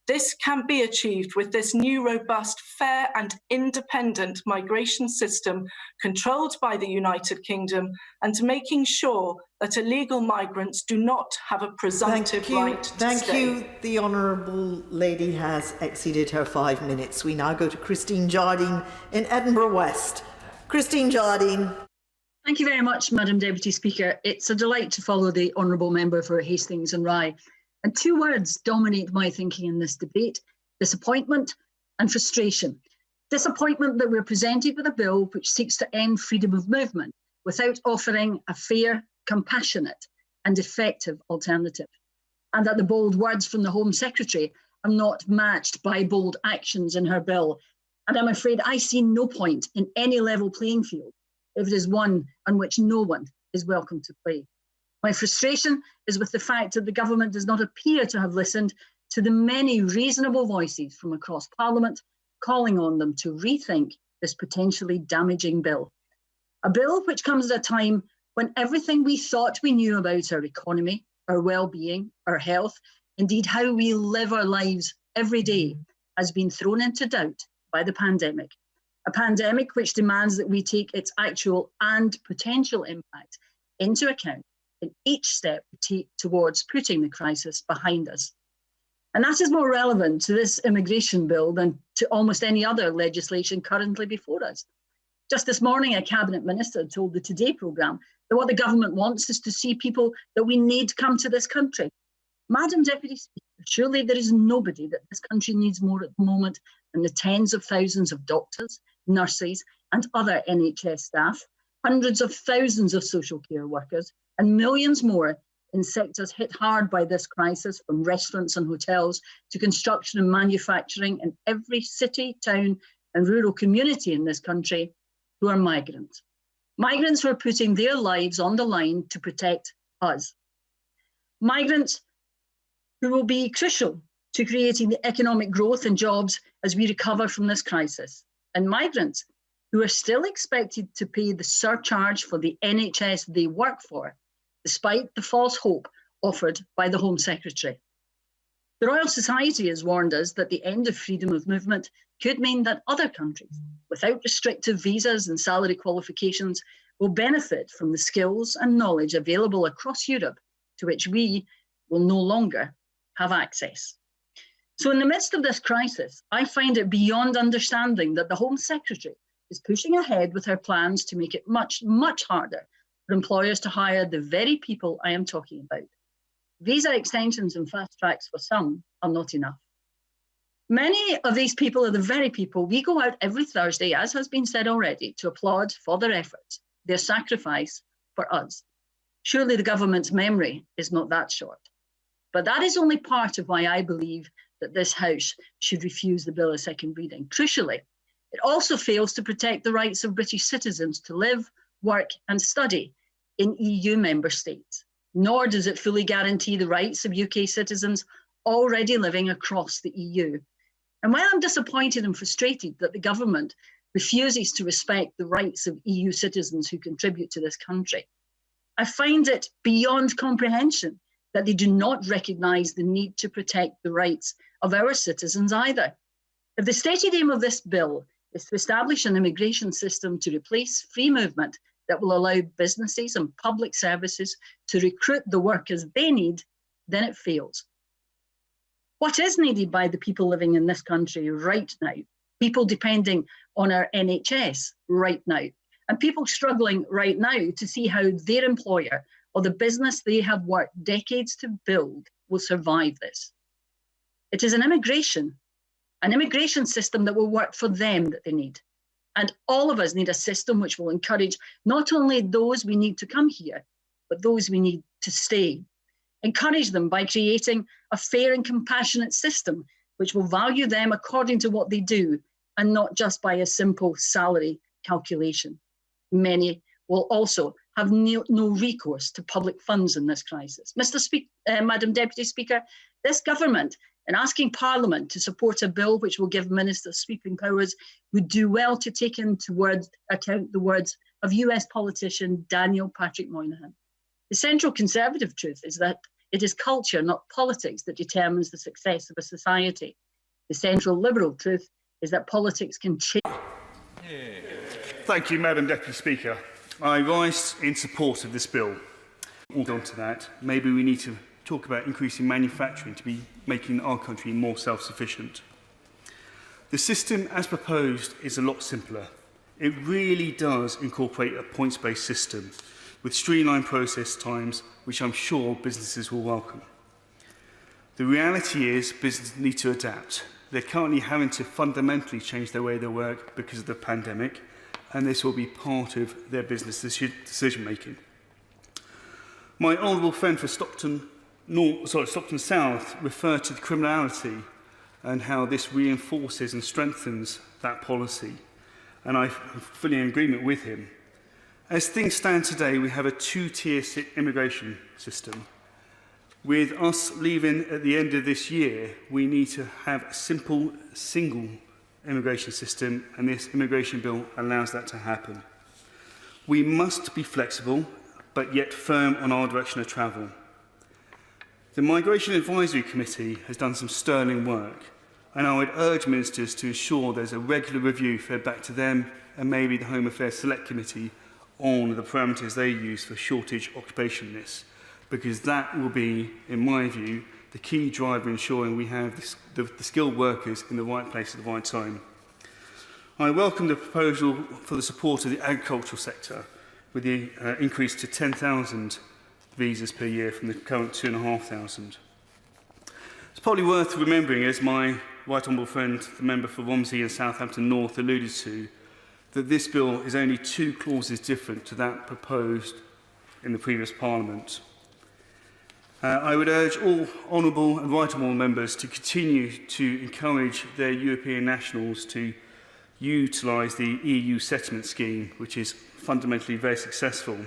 This can be achieved with this new, robust, fair and independent migration system controlled by the United Kingdom, and making sure that illegal migrants do not have a presumptive right to stay. Thank you. The Honourable Lady has exceeded her 5 minutes. We now go to Christine Jardine in Edinburgh West. Christine Jardine. Thank you very much, Madam Deputy Speaker. It's a delight to follow the Honourable Member for Hastings and Rye. And two words dominate my thinking in this debate: disappointment and frustration. Disappointment that we're presented with a bill which seeks to end freedom of movement without offering a fair, compassionate and effective alternative. And that the bold words from the Home Secretary are not matched by bold actions in her bill. And I'm afraid I see no point in any level playing field if it is one on which no one is welcome to play. My frustration is with the fact that the government does not appear to have listened to the many reasonable voices from across Parliament calling on them to rethink this potentially damaging bill. A bill which comes at a time when everything we thought we knew about our economy, our well-being, our health, indeed how we live our lives every day, has been thrown into doubt by the pandemic. A pandemic which demands that we take its actual and potential impact into account in each step we take towards putting the crisis behind us. And that is more relevant to this immigration bill than to almost any other legislation currently before us. Just this morning, a Cabinet Minister told the Today programme that what the government wants is to see people that we need come to this country. Madam Deputy Speaker, surely there is nobody that this country needs more at the moment than the tens of thousands of doctors, nurses and other NHS staff, hundreds of thousands of social care workers, and millions more in sectors hit hard by this crisis, from restaurants and hotels to construction and manufacturing in every city, town and rural community in this country, who are migrants. Migrants who are putting their lives on the line to protect us. Migrants who will be crucial to creating the economic growth and jobs as we recover from this crisis. And migrants who are still expected to pay the surcharge for the NHS they work for, despite the false hope offered by the Home Secretary. The Royal Society has warned us that the end of freedom of movement could mean that other countries, without restrictive visas and salary qualifications, will benefit from the skills and knowledge available across Europe, to which we will no longer have access. So in the midst of this crisis, I find it beyond understanding that the Home Secretary is pushing ahead with her plans to make it much, much harder for employers to hire the very people I am talking about. Visa extensions and fast tracks for some are not enough. Many of these people are the very people we go out every Thursday, as has been said already, to applaud for their efforts, their sacrifice for us. Surely the government's memory is not that short. But that is only part of why I believe that this House should refuse the bill at second reading. Crucially, it also fails to protect the rights of British citizens to live, work and study in EU member states. nor does it fully guarantee the rights of UK citizens already living across the EU. And while I'm disappointed and frustrated that the government refuses to respect the rights of EU citizens who contribute to this country, I find it beyond comprehension that they do not recognise the need to protect the rights of our citizens either. If the stated aim of this bill is to establish an immigration system to replace free movement that will allow businesses and public services to recruit the workers they need, then it fails. What is needed by the people living in this country right now, people depending on our NHS right now, and people struggling right now to see how their employer or the business they have worked decades to build will survive this. It is an immigration system that will work for them that they need. And all of us need a system which will encourage not only those we need to come here, but those we need to stay. Encourage them by creating a fair and compassionate system which will value them according to what they do and not just by a simple salary calculation. Many will also have no recourse to public funds in this crisis. Madam Deputy Speaker, this government, in asking Parliament to support a bill which will give ministers sweeping powers, would do well to take into account the words of US politician Daniel Patrick Moynihan. The central Conservative truth is that it is culture, not politics, that determines the success of a society. The central Liberal truth is that politics can change. Thank you, Madam Deputy Speaker. I rise in support of this bill. On to that, maybe we need to talk about increasing manufacturing to be making our country more self-sufficient. The system as proposed is a lot simpler. It really does incorporate a points-based system with streamlined process times, which I'm sure businesses will welcome. The reality is businesses need to adapt. They're currently having to fundamentally change their way they work because of the pandemic, and this will be part of their business decision-making. My honourable friend for Stockton South referred to the criminality and how this reinforces and strengthens that policy, and I'm fully in agreement with him. As things stand today, we have a two-tier immigration system. With us leaving at the end of this year, we need to have a simple, single immigration system, and this immigration bill allows that to happen. We must be flexible, but yet firm on our direction of travel. The Migration Advisory Committee has done some sterling work, and I would urge ministers to ensure there's a regular review fed back to them and maybe the Home Affairs Select Committee on the parameters they use for shortage occupation lists, because that will be, in my view, the key driver ensuring we have the skilled workers in the right place at the right time. I welcome the proposal for the support of the agricultural sector with the increase to 10,000 visas per year from the current 2,500. It's probably worth remembering, as my right honourable friend, the member for Romsey and Southampton North alluded to, that this bill is only 2 clauses different to that proposed in the previous Parliament. I would urge all honourable and right honourable members to continue to encourage their European nationals to utilise the EU settlement scheme, which is fundamentally very successful.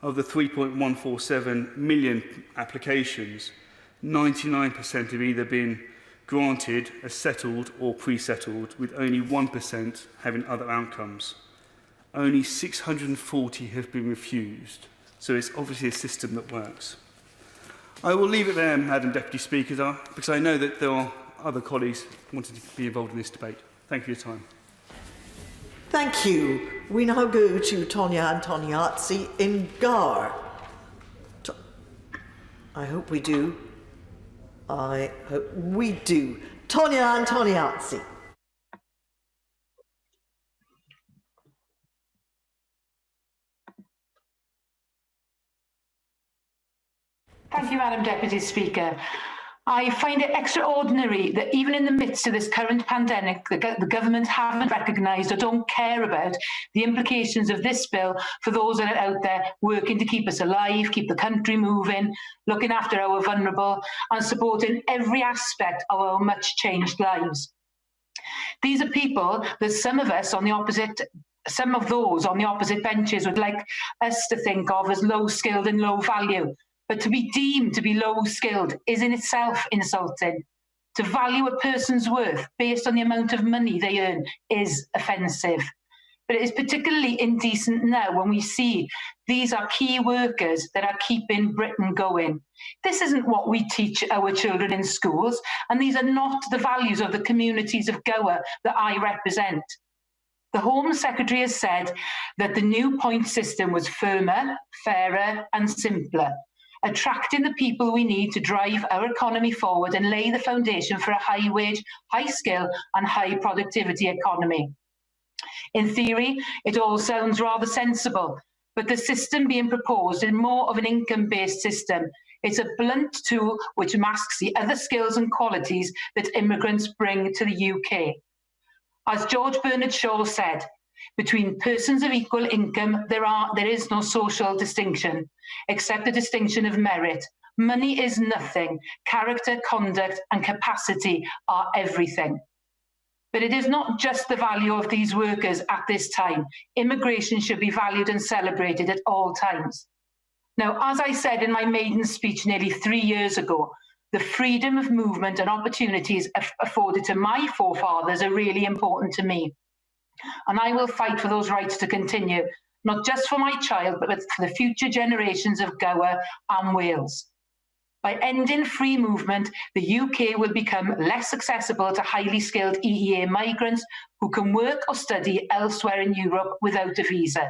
Of the 3.147 million applications, 99% have either been granted as settled or pre-settled, with only 1% having other outcomes. Only 640 have been refused, so it's obviously a system that works. I will leave it there, Madam Deputy Speaker, because I know that there are other colleagues wanting to be involved in this debate. Thank you for your time. Thank you. We now go to Tonia Antoniazzi in Gar. I hope we do. I hope we do. Tonia Antoniazzi. Thank you, Madam Deputy Speaker. I find it extraordinary that even in the midst of this current pandemic, the government haven't recognised or don't care about the implications of this bill for those that are out there working to keep us alive, keep the country moving, looking after our vulnerable and supporting every aspect of our much changed lives. These are people that some of those on the opposite benches would like us to think of as low skilled and low value. But to be deemed to be low-skilled is in itself insulting. To value a person's worth based on the amount of money they earn is offensive. But it is particularly indecent now when we see these are key workers that are keeping Britain going. This isn't what we teach our children in schools, and these are not the values of the communities of Gower that I represent. The Home Secretary has said that the new point system was firmer, fairer and simpler, attracting the people we need to drive our economy forward and lay the foundation for a high-wage, high-skill and high-productivity economy. In theory, it all sounds rather sensible, but the system being proposed is more of an income-based system. It's a blunt tool which masks the other skills and qualities that immigrants bring to the UK. As George Bernard Shaw said, between persons of equal income, there is no social distinction, except the distinction of merit. Money is nothing. Character, conduct, and capacity are everything. But it is not just the value of these workers at this time. Immigration should be valued and celebrated at all times. Now, as I said in my maiden speech nearly 3 years ago, the freedom of movement and opportunities afforded to my forefathers are really important to me. And I will fight for those rights to continue, not just for my child, but for the future generations of Gower and Wales. By ending free movement, the UK will become less accessible to highly skilled EEA migrants who can work or study elsewhere in Europe without a visa.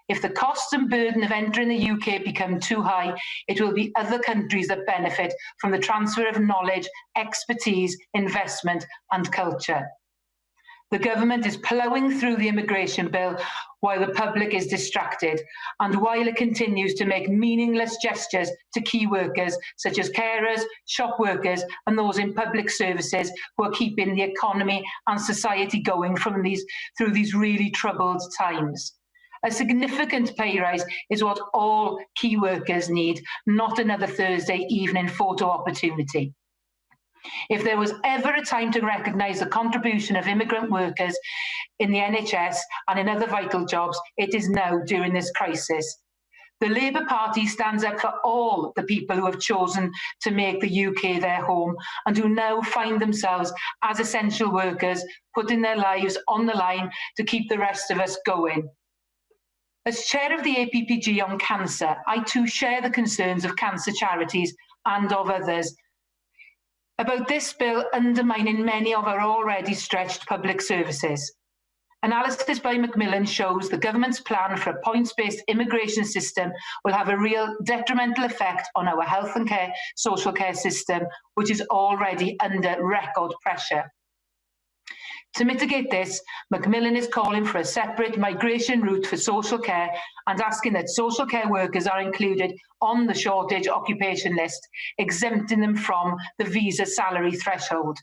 If the cost and burden of entering the UK become too high, it will be other countries that benefit from the transfer of knowledge, expertise, investment and culture. The government is ploughing through the immigration bill while the public is distracted and while it continues to make meaningless gestures to key workers such as carers, shop workers and those in public services who are keeping the economy and society going through these really troubled times. A significant pay rise is what all key workers need, not another Thursday evening photo opportunity. If there was ever a time to recognise the contribution of immigrant workers in the NHS and in other vital jobs, it is now during this crisis. The Labour Party stands up for all the people who have chosen to make the UK their home and who now find themselves as essential workers, putting their lives on the line to keep the rest of us going. As chair of the APPG on cancer, I too share the concerns of cancer charities and of others about this bill undermining many of our already stretched public services. Analysis by Macmillan shows the government's plan for a points-based immigration system will have a real detrimental effect on our health and care, social care system, which is already under record pressure. To mitigate this, Macmillan is calling for a separate migration route for social care and asking that social care workers are included on the shortage occupation list, exempting them from the visa salary threshold.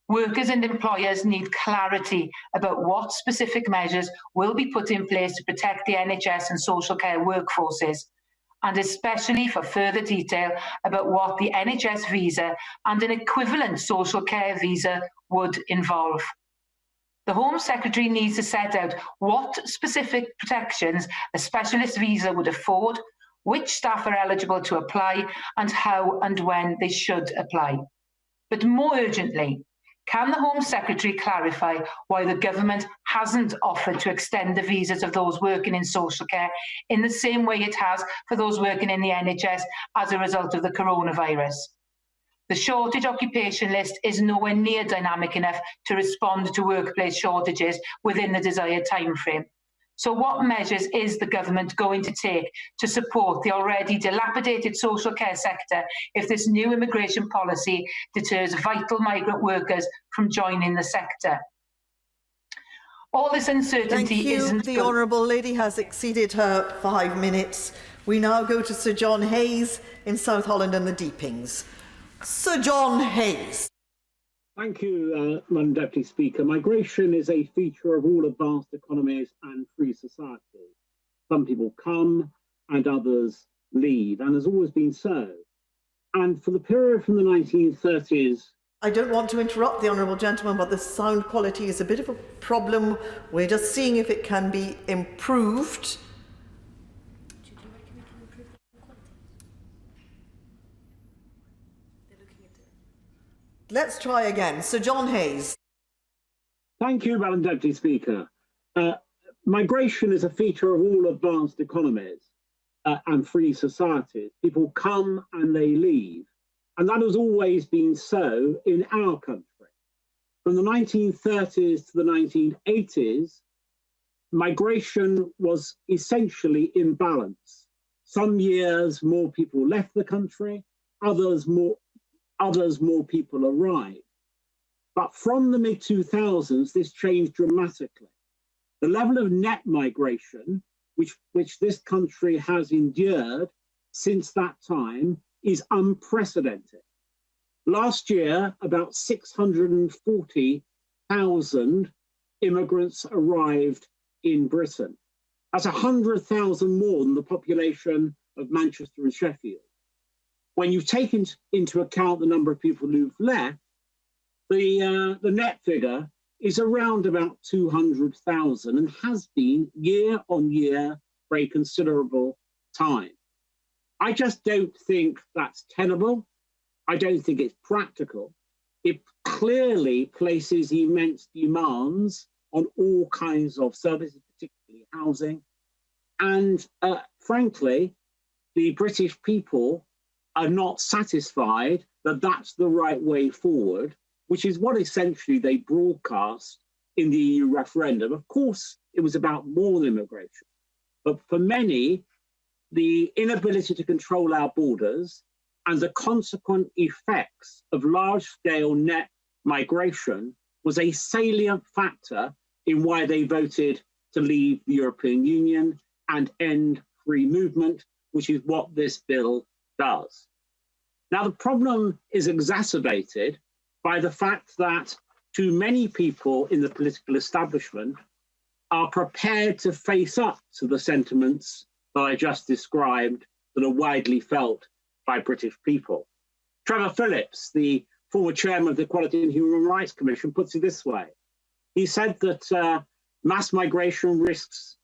Workers and employers need clarity about what specific measures will be put in place to protect the NHS and social care workforces, and especially for further detail about what the NHS visa and an equivalent social care visa would involve. The Home Secretary needs to set out what specific protections a specialist visa would afford, which staff are eligible to apply, and how and when they should apply. But more urgently, can the Home Secretary clarify why the government hasn't offered to extend the visas of those working in social care in the same way it has for those working in the NHS as a result of the coronavirus? The shortage occupation list is nowhere near dynamic enough to respond to workplace shortages within the desired timeframe. So what measures is the government going to take to support the already dilapidated social care sector if this new immigration policy deters vital migrant workers from joining the sector? All this uncertainty isn't... The Honourable Lady has exceeded her 5 minutes. We now go to Sir John Hayes in South Holland and the Deepings. Sir John Hayes. Thank you, Madam Deputy Speaker. Migration is a feature of all advanced economies and free societies. Some people come and others leave, and has always been so. And for the period from the 1930s... I don't want to interrupt the Honourable Gentleman, but the sound quality is a bit of a problem. We're just seeing if it can be improved. Let's try again. Sir John Hayes. Thank you, Madam Deputy Speaker. Migration is a feature of all advanced economies and free societies. People come and they leave. And that has always been so in our country. From the 1930s to the 1980s, migration was essentially in balance. Some years more people left the country, others more people arrived. But from the mid-2000s, this changed dramatically. The level of net migration, which this country has endured since that time, is unprecedented. Last year, about 640,000 immigrants arrived in Britain. That's 100,000 more than the population of Manchester and Sheffield. When you take into account the number of people who've left, the net figure is around about 200,000 and has been year on year for a considerable time. I just don't think that's tenable. I don't think it's practical. It clearly places immense demands on all kinds of services, particularly housing. And frankly, the British people are not satisfied that that's the right way forward, which is what essentially they broadcast in the EU referendum. Of course, it was about more immigration, but for many, the inability to control our borders and the consequent effects of large-scale net migration was a salient factor in why they voted to leave the European Union and end free movement, which is what this bill does. Now, the problem is exacerbated by the fact that too many people in the political establishment are prepared to face up to the sentiments that I just described that are widely felt by British people. Trevor Phillips, the former chairman of the Equality and Human Rights Commission, puts it this way. He said that mass migration risks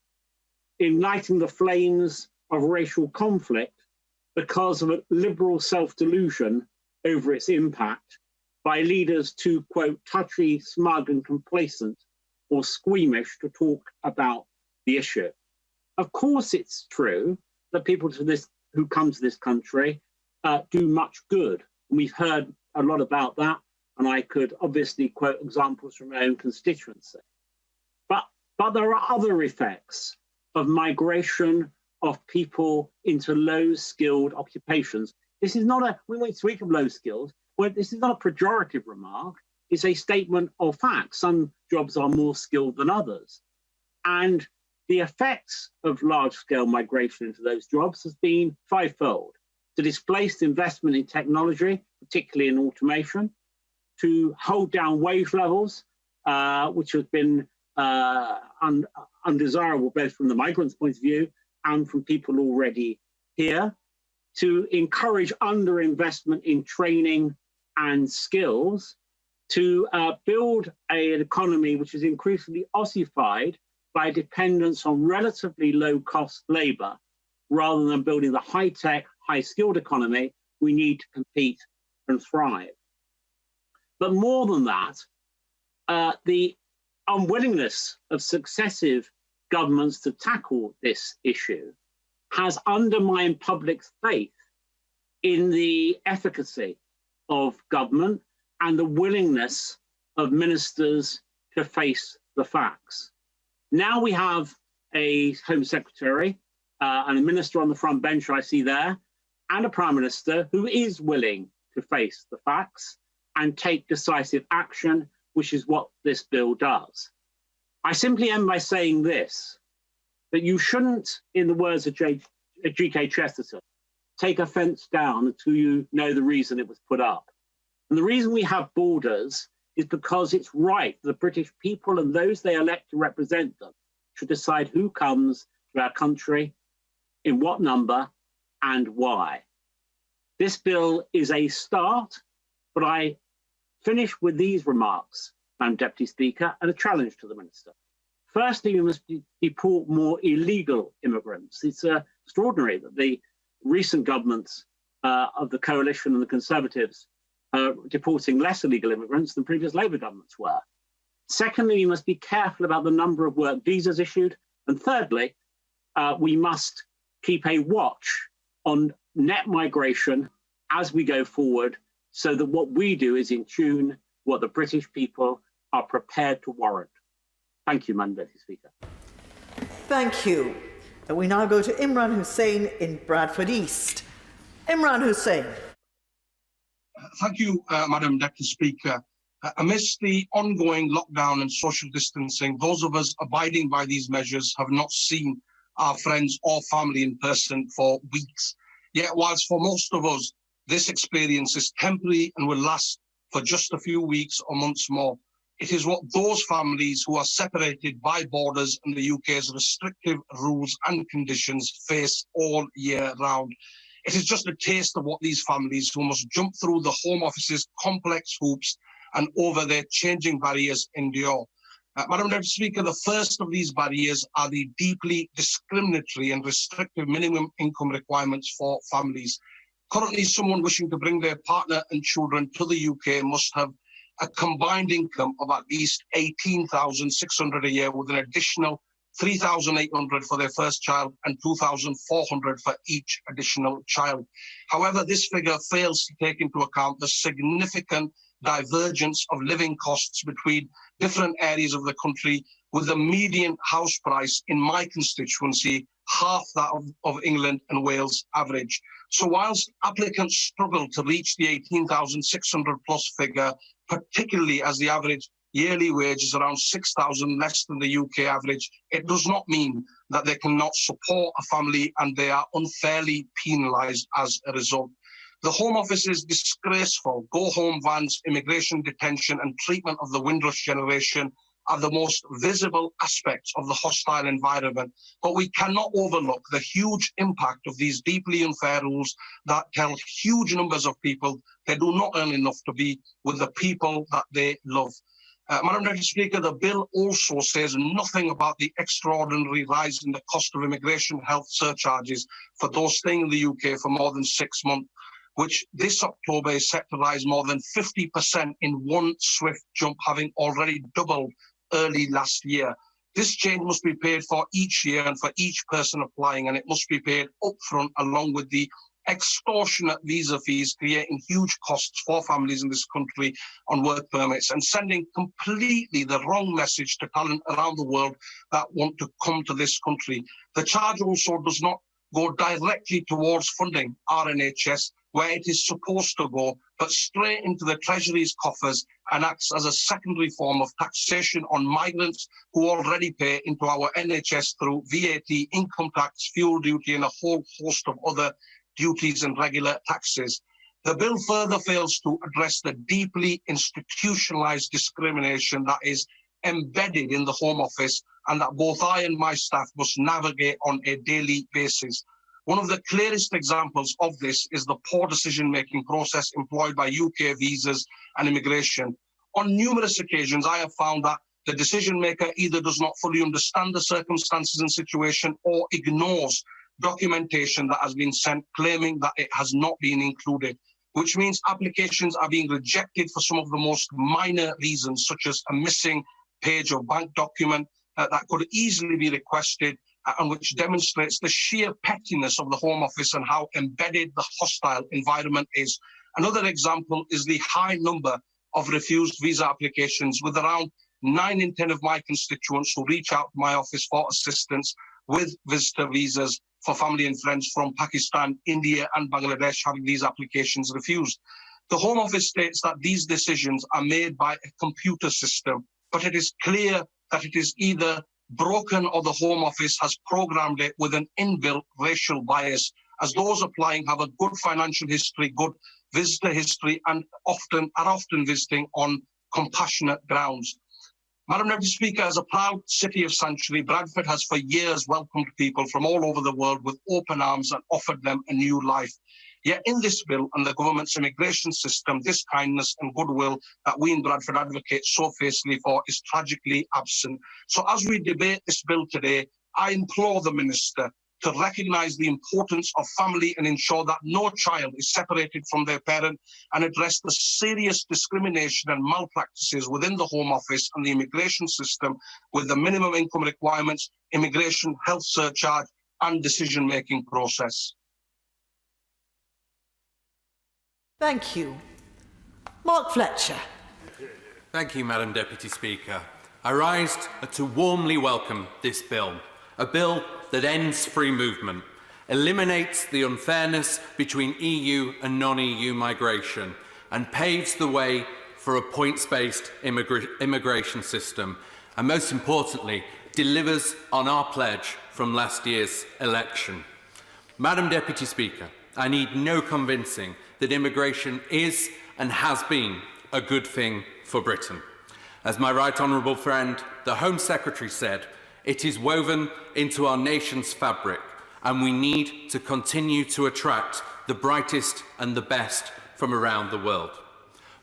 igniting the flames of racial conflict because of a liberal self-delusion over its impact by leaders too, quote, touchy, smug and complacent or squeamish to talk about the issue. Of course, it's true that people who come to this country do much good. And we've heard a lot about that, and I could obviously quote examples from my own constituency. But there are other effects of migration of people into low-skilled occupations. This is not when we speak of low-skilled, this is not a pejorative remark, it's a statement of fact. Some jobs are more skilled than others. And the effects of large-scale migration into those jobs has been fivefold: to displace investment in technology, particularly in automation, to hold down wage levels, which has been undesirable both from the migrants' point of view and from people already here, to encourage underinvestment in training and skills, to build an economy which is increasingly ossified by dependence on relatively low-cost labour, rather than building the high-tech, high-skilled economy we need to compete and thrive. But more than that, the unwillingness of successive governments to tackle this issue has undermined public faith in the efficacy of government and the willingness of ministers to face the facts. Now we have a Home Secretary and a minister on the front bench I see there, and a Prime Minister who is willing to face the facts and take decisive action, which is what this bill does. I simply end by saying this, that you shouldn't, in the words of G.K. Chesterton, take a fence down until you know the reason it was put up. And the reason we have borders is because it's right the British people and those they elect to represent them should decide who comes to our country, in what number, and why. This bill is a start, but I finish with these remarks, Madam Deputy Speaker, and a challenge to the Minister. Firstly, we must deport more illegal immigrants. It's extraordinary that the recent governments of the Coalition and the Conservatives deporting less illegal immigrants than previous Labour governments were. Secondly, we must be careful about the number of work visas issued. And thirdly, we must keep a watch on net migration as we go forward, so that what we do is in tune what the British people are prepared to warrant. Thank you, Madam Deputy Speaker. Thank you. And we now go to Imran Hussain in Bradford East. Imran Hussain. Thank you, Madam Deputy Speaker. Amidst the ongoing lockdown and social distancing, those of us abiding by these measures have not seen our friends or family in person for weeks. Yet, whilst for most of us, this experience is temporary and will last for just a few weeks or months more, it is what those families who are separated by borders and the UK's restrictive rules and conditions face all year round. It is just a taste of what these families who must jump through the Home Office's complex hoops and over their changing barriers endure. Madam Deputy Speaker, the first of these barriers are the deeply discriminatory and restrictive minimum income requirements for families. Currently, someone wishing to bring their partner and children to the UK must have a combined income of at least £18,600 a year, with an additional £3,800 for their first child and £2,400 for each additional child. However, this figure fails to take into account the significant divergence of living costs between different areas of the country, with the median house price in my constituency half that of England and Wales average. So whilst applicants struggle to reach the 18,600 plus figure, particularly as the average yearly wage is around 6,000 less than the UK average, it does not mean that they cannot support a family and they are unfairly penalised as a result. The Home Office's disgraceful go-home vans, immigration detention and treatment of the Windrush generation are the most visible aspects of the hostile environment, but we cannot overlook the huge impact of these deeply unfair rules that tell huge numbers of people they do not earn enough to be with the people that they love. Madam Deputy Speaker, the bill also says nothing about the extraordinary rise in the cost of immigration health surcharges for those staying in the UK for more than 6 months, which this October is set to rise more than 50% in one swift jump, having already doubled early last year. This change must be paid for each year and for each person applying, and it must be paid upfront along with the extortionate visa fees, creating huge costs for families in this country on work permits and sending completely the wrong message to talent around the world that want to come to this country. The charge also does not go directly towards funding our NHS, where it is supposed to go, but straight into the Treasury's coffers and acts as a secondary form of taxation on migrants who already pay into our NHS through VAT, income tax, fuel duty and a whole host of other duties and regular taxes. The bill further fails to address the deeply institutionalised discrimination that is embedded in the Home Office and that both I and my staff must navigate on a daily basis. One of the clearest examples of this is the poor decision-making process employed by UK visas and immigration. On numerous occasions, I have found that the decision-maker either does not fully understand the circumstances and situation or ignores documentation that has been sent claiming that it has not been included, which means applications are being rejected for some of the most minor reasons, such as a missing page or bank document that could easily be requested, and which demonstrates the sheer pettiness of the Home Office and how embedded the hostile environment is. Another example is the high number of refused visa applications, with around 9 in 10 of my constituents who reach out to my office for assistance with visitor visas for family and friends from Pakistan, India and Bangladesh having these applications refused. The Home Office states that these decisions are made by a computer system, but it is clear that it is either broken or the Home Office has programmed it with an inbuilt racial bias, as those applying have a good financial history, good visitor history, and are often visiting on compassionate grounds. Madam Deputy Speaker, as a proud city of sanctuary, Bradford has for years welcomed people from all over the world with open arms and offered them a new life. Yet in this bill and the government's immigration system, this kindness and goodwill that we in Bradford advocate so fiercely for is tragically absent. So as we debate this bill today, I implore the Minister to recognise the importance of family and ensure that no child is separated from their parent, and address the serious discrimination and malpractices within the Home Office and the immigration system with the minimum income requirements, immigration health surcharge and decision-making process. Thank you. Mark Fletcher. Thank you, Madam Deputy Speaker. I rise to warmly welcome this bill, a bill that ends free movement, eliminates the unfairness between EU and non-EU migration, and paves the way for a points-based immigration system, and most importantly, delivers on our pledge from last year's election. Madam Deputy Speaker, I need no convincing that immigration is and has been a good thing for Britain. As my right honourable friend, the Home Secretary said, it is woven into our nation's fabric, and we need to continue to attract the brightest and the best from around the world.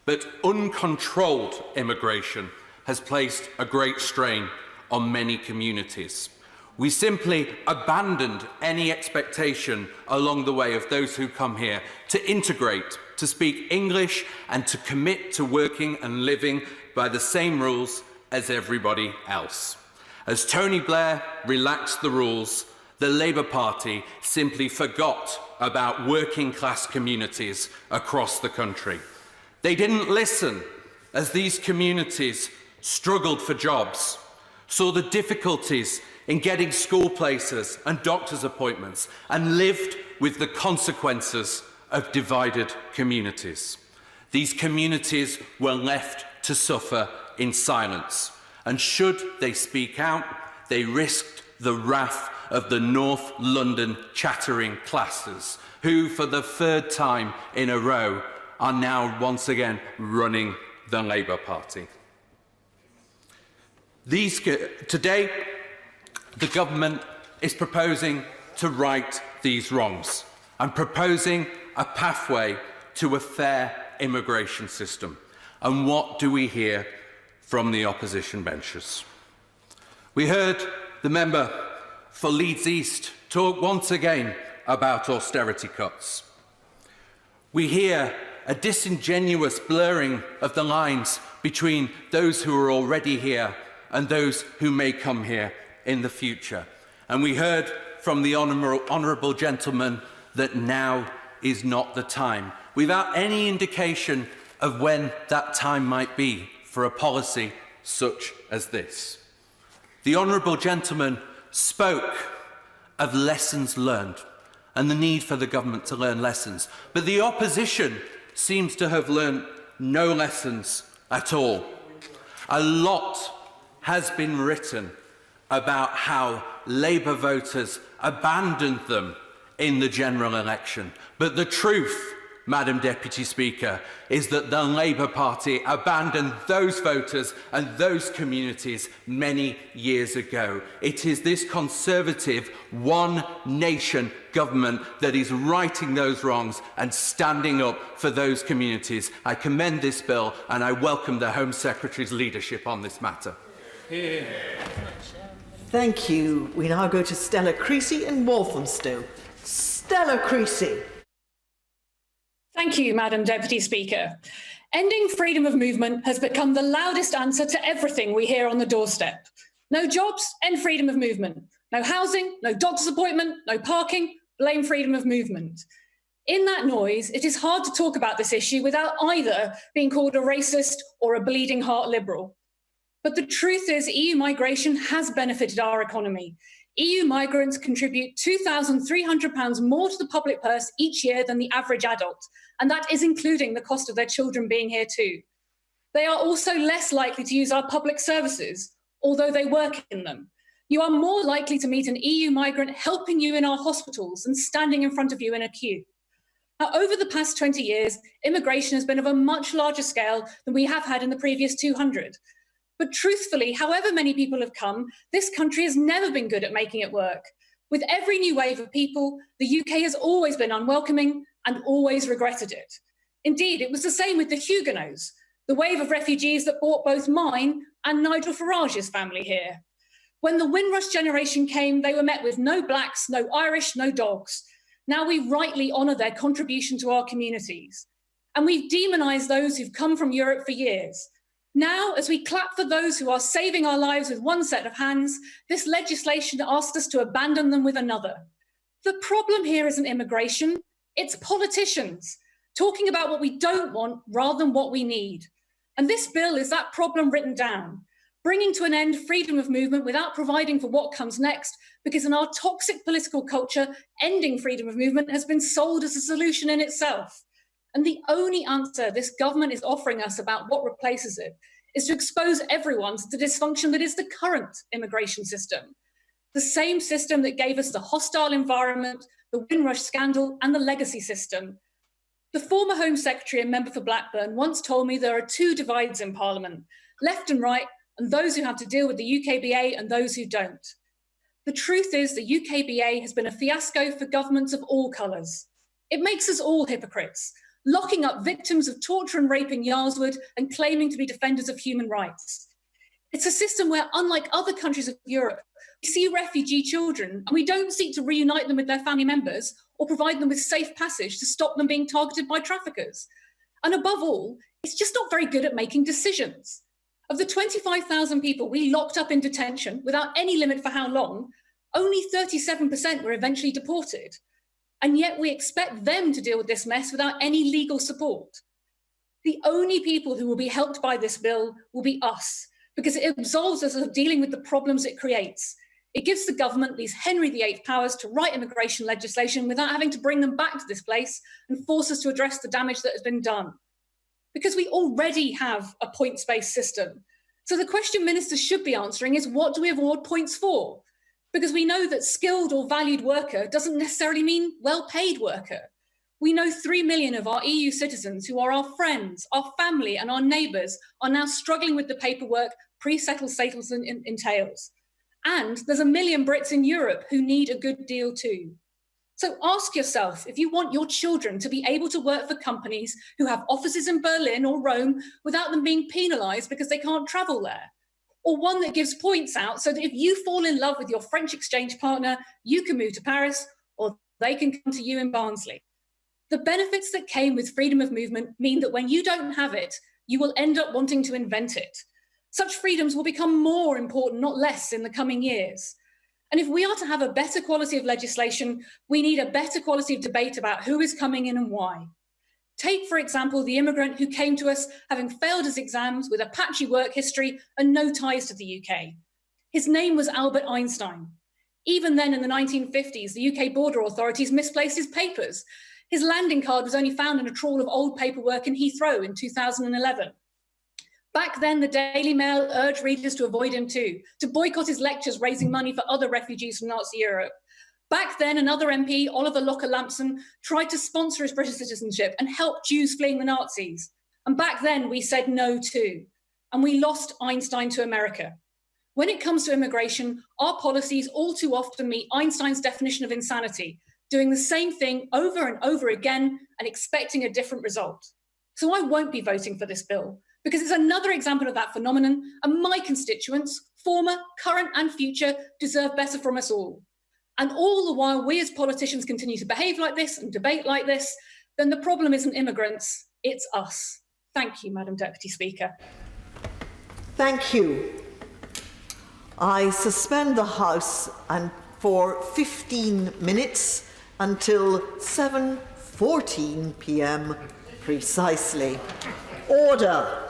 But uncontrolled immigration has placed a great strain on many communities. We simply abandoned any expectation along the way of those who come here to integrate, to speak English, and to commit to working and living by the same rules as everybody else. As Tony Blair relaxed the rules, the Labour Party simply forgot about working class communities across the country. They didn't listen as these communities struggled for jobs, saw the difficulties in getting school places and doctor's appointments, and lived with the consequences of divided communities. These communities were left to suffer in silence, and should they speak out, they risked the wrath of the North London chattering classes, who for the third time in a row are now once again running the Labour Party. Today, the government is proposing to right these wrongs and proposing a pathway to a fair immigration system. And what do we hear from the opposition benches? We heard the member for Leeds East talk once again about austerity cuts. We hear a disingenuous blurring of the lines between those who are already here and those who may come here in the future. And we heard from the honourable gentleman that now is not the time, without any indication of when that time might be for a policy such as this. The honourable gentleman spoke of lessons learned and the need for the government to learn lessons, but the opposition seems to have learned no lessons at all. A lot has been written about how Labour voters abandoned them in the general election. But the truth, Madam Deputy Speaker, is that the Labour Party abandoned those voters and those communities many years ago. It is this Conservative one nation government that is righting those wrongs and standing up for those communities. I commend this bill and I welcome the Home Secretary's leadership on this matter. Thank you. We now go to Stella Creasy in Walthamstow. Stella Creasy. Thank you, Madam Deputy Speaker. Ending freedom of movement has become the loudest answer to everything we hear on the doorstep. No jobs, end freedom of movement. No housing, no doctor's appointment, no parking, blame freedom of movement. In that noise, it is hard to talk about this issue without either being called a racist or a bleeding heart liberal. But the truth is, EU migration has benefited our economy. EU migrants contribute £2,300 more to the public purse each year than the average adult, and that is including the cost of their children being here too. They are also less likely to use our public services, although they work in them. You are more likely to meet an EU migrant helping you in our hospitals than standing in front of you in a queue. Now, over the past 20 years, immigration has been of a much larger scale than we have had in the previous 200. But truthfully, however many people have come, this country has never been good at making it work. With every new wave of people, the UK has always been unwelcoming and always regretted it. Indeed, it was the same with the Huguenots, the wave of refugees that brought both mine and Nigel Farage's family here. When the Windrush generation came, they were met with no blacks, no Irish, no dogs. Now we rightly honour their contribution to our communities. And we've demonised those who've come from Europe for years. Now, as we clap for those who are saving our lives with one set of hands, this legislation asks us to abandon them with another. The problem here isn't immigration, it's politicians talking about what we don't want rather than what we need. And this bill is that problem written down, bringing to an end freedom of movement without providing for what comes next, because in our toxic political culture, ending freedom of movement has been sold as a solution in itself. And the only answer this government is offering us about what replaces it is to expose everyone to the dysfunction that is the current immigration system. The same system that gave us the hostile environment, the Windrush scandal, and the legacy system. The former Home Secretary and member for Blackburn once told me there are two divides in Parliament, left and right, and those who have to deal with the UKBA and those who don't. The truth is the UKBA has been a fiasco for governments of all colours. It makes us all hypocrites, locking up victims of torture and rape in Yarswood and claiming to be defenders of human rights. It's a system where, unlike other countries of Europe, we see refugee children and we don't seek to reunite them with their family members or provide them with safe passage to stop them being targeted by traffickers. And above all, it's just not very good at making decisions. Of the 25,000 people we locked up in detention without any limit for how long, only 37% were eventually deported. And yet we expect them to deal with this mess without any legal support. The only people who will be helped by this bill will be us, because it absolves us of dealing with the problems it creates. It gives the government these Henry VIII powers to write immigration legislation without having to bring them back to this place and force us to address the damage that has been done. Because we already have a points-based system. So the question ministers should be answering is, what do we award points for? Because we know that skilled or valued worker doesn't necessarily mean well-paid worker. We know 3 million of our EU citizens who are our friends, our family and our neighbours are now struggling with the paperwork pre-settled status entails. And there's 1 million Brits in Europe who need a good deal too. So ask yourself if you want your children to be able to work for companies who have offices in Berlin or Rome without them being penalised because they can't travel there. Or one that gives points out so that if you fall in love with your French exchange partner, you can move to Paris or they can come to you in Barnsley. The benefits that came with freedom of movement mean that when you don't have it, you will end up wanting to invent it. Such freedoms will become more important, not less, in the coming years. And if we are to have a better quality of legislation, we need a better quality of debate about who is coming in and why. Take, for example, the immigrant who came to us having failed his exams with a patchy work history and no ties to the UK. His name was Albert Einstein. Even then in the 1950s, the UK border authorities misplaced his papers. His landing card was only found in a trawl of old paperwork in Heathrow in 2011. Back then, the Daily Mail urged readers to avoid him too, to boycott his lectures raising money for other refugees from Nazi Europe. Back then, another MP, Oliver Locker-Lampson, tried to sponsor his British citizenship and help Jews fleeing the Nazis. And back then, we said no too. And we lost Einstein to America. When it comes to immigration, our policies all too often meet Einstein's definition of insanity, doing the same thing over and over again and expecting a different result. So I won't be voting for this bill, because it's another example of that phenomenon, and my constituents, former, current and future, deserve better from us all. And all the while we as politicians continue to behave like this and debate like this, then the problem isn't immigrants, it's us. Thank you, Madam Deputy Speaker. Thank you. I suspend the House for 15 minutes until 7:14 p.m. precisely. Order.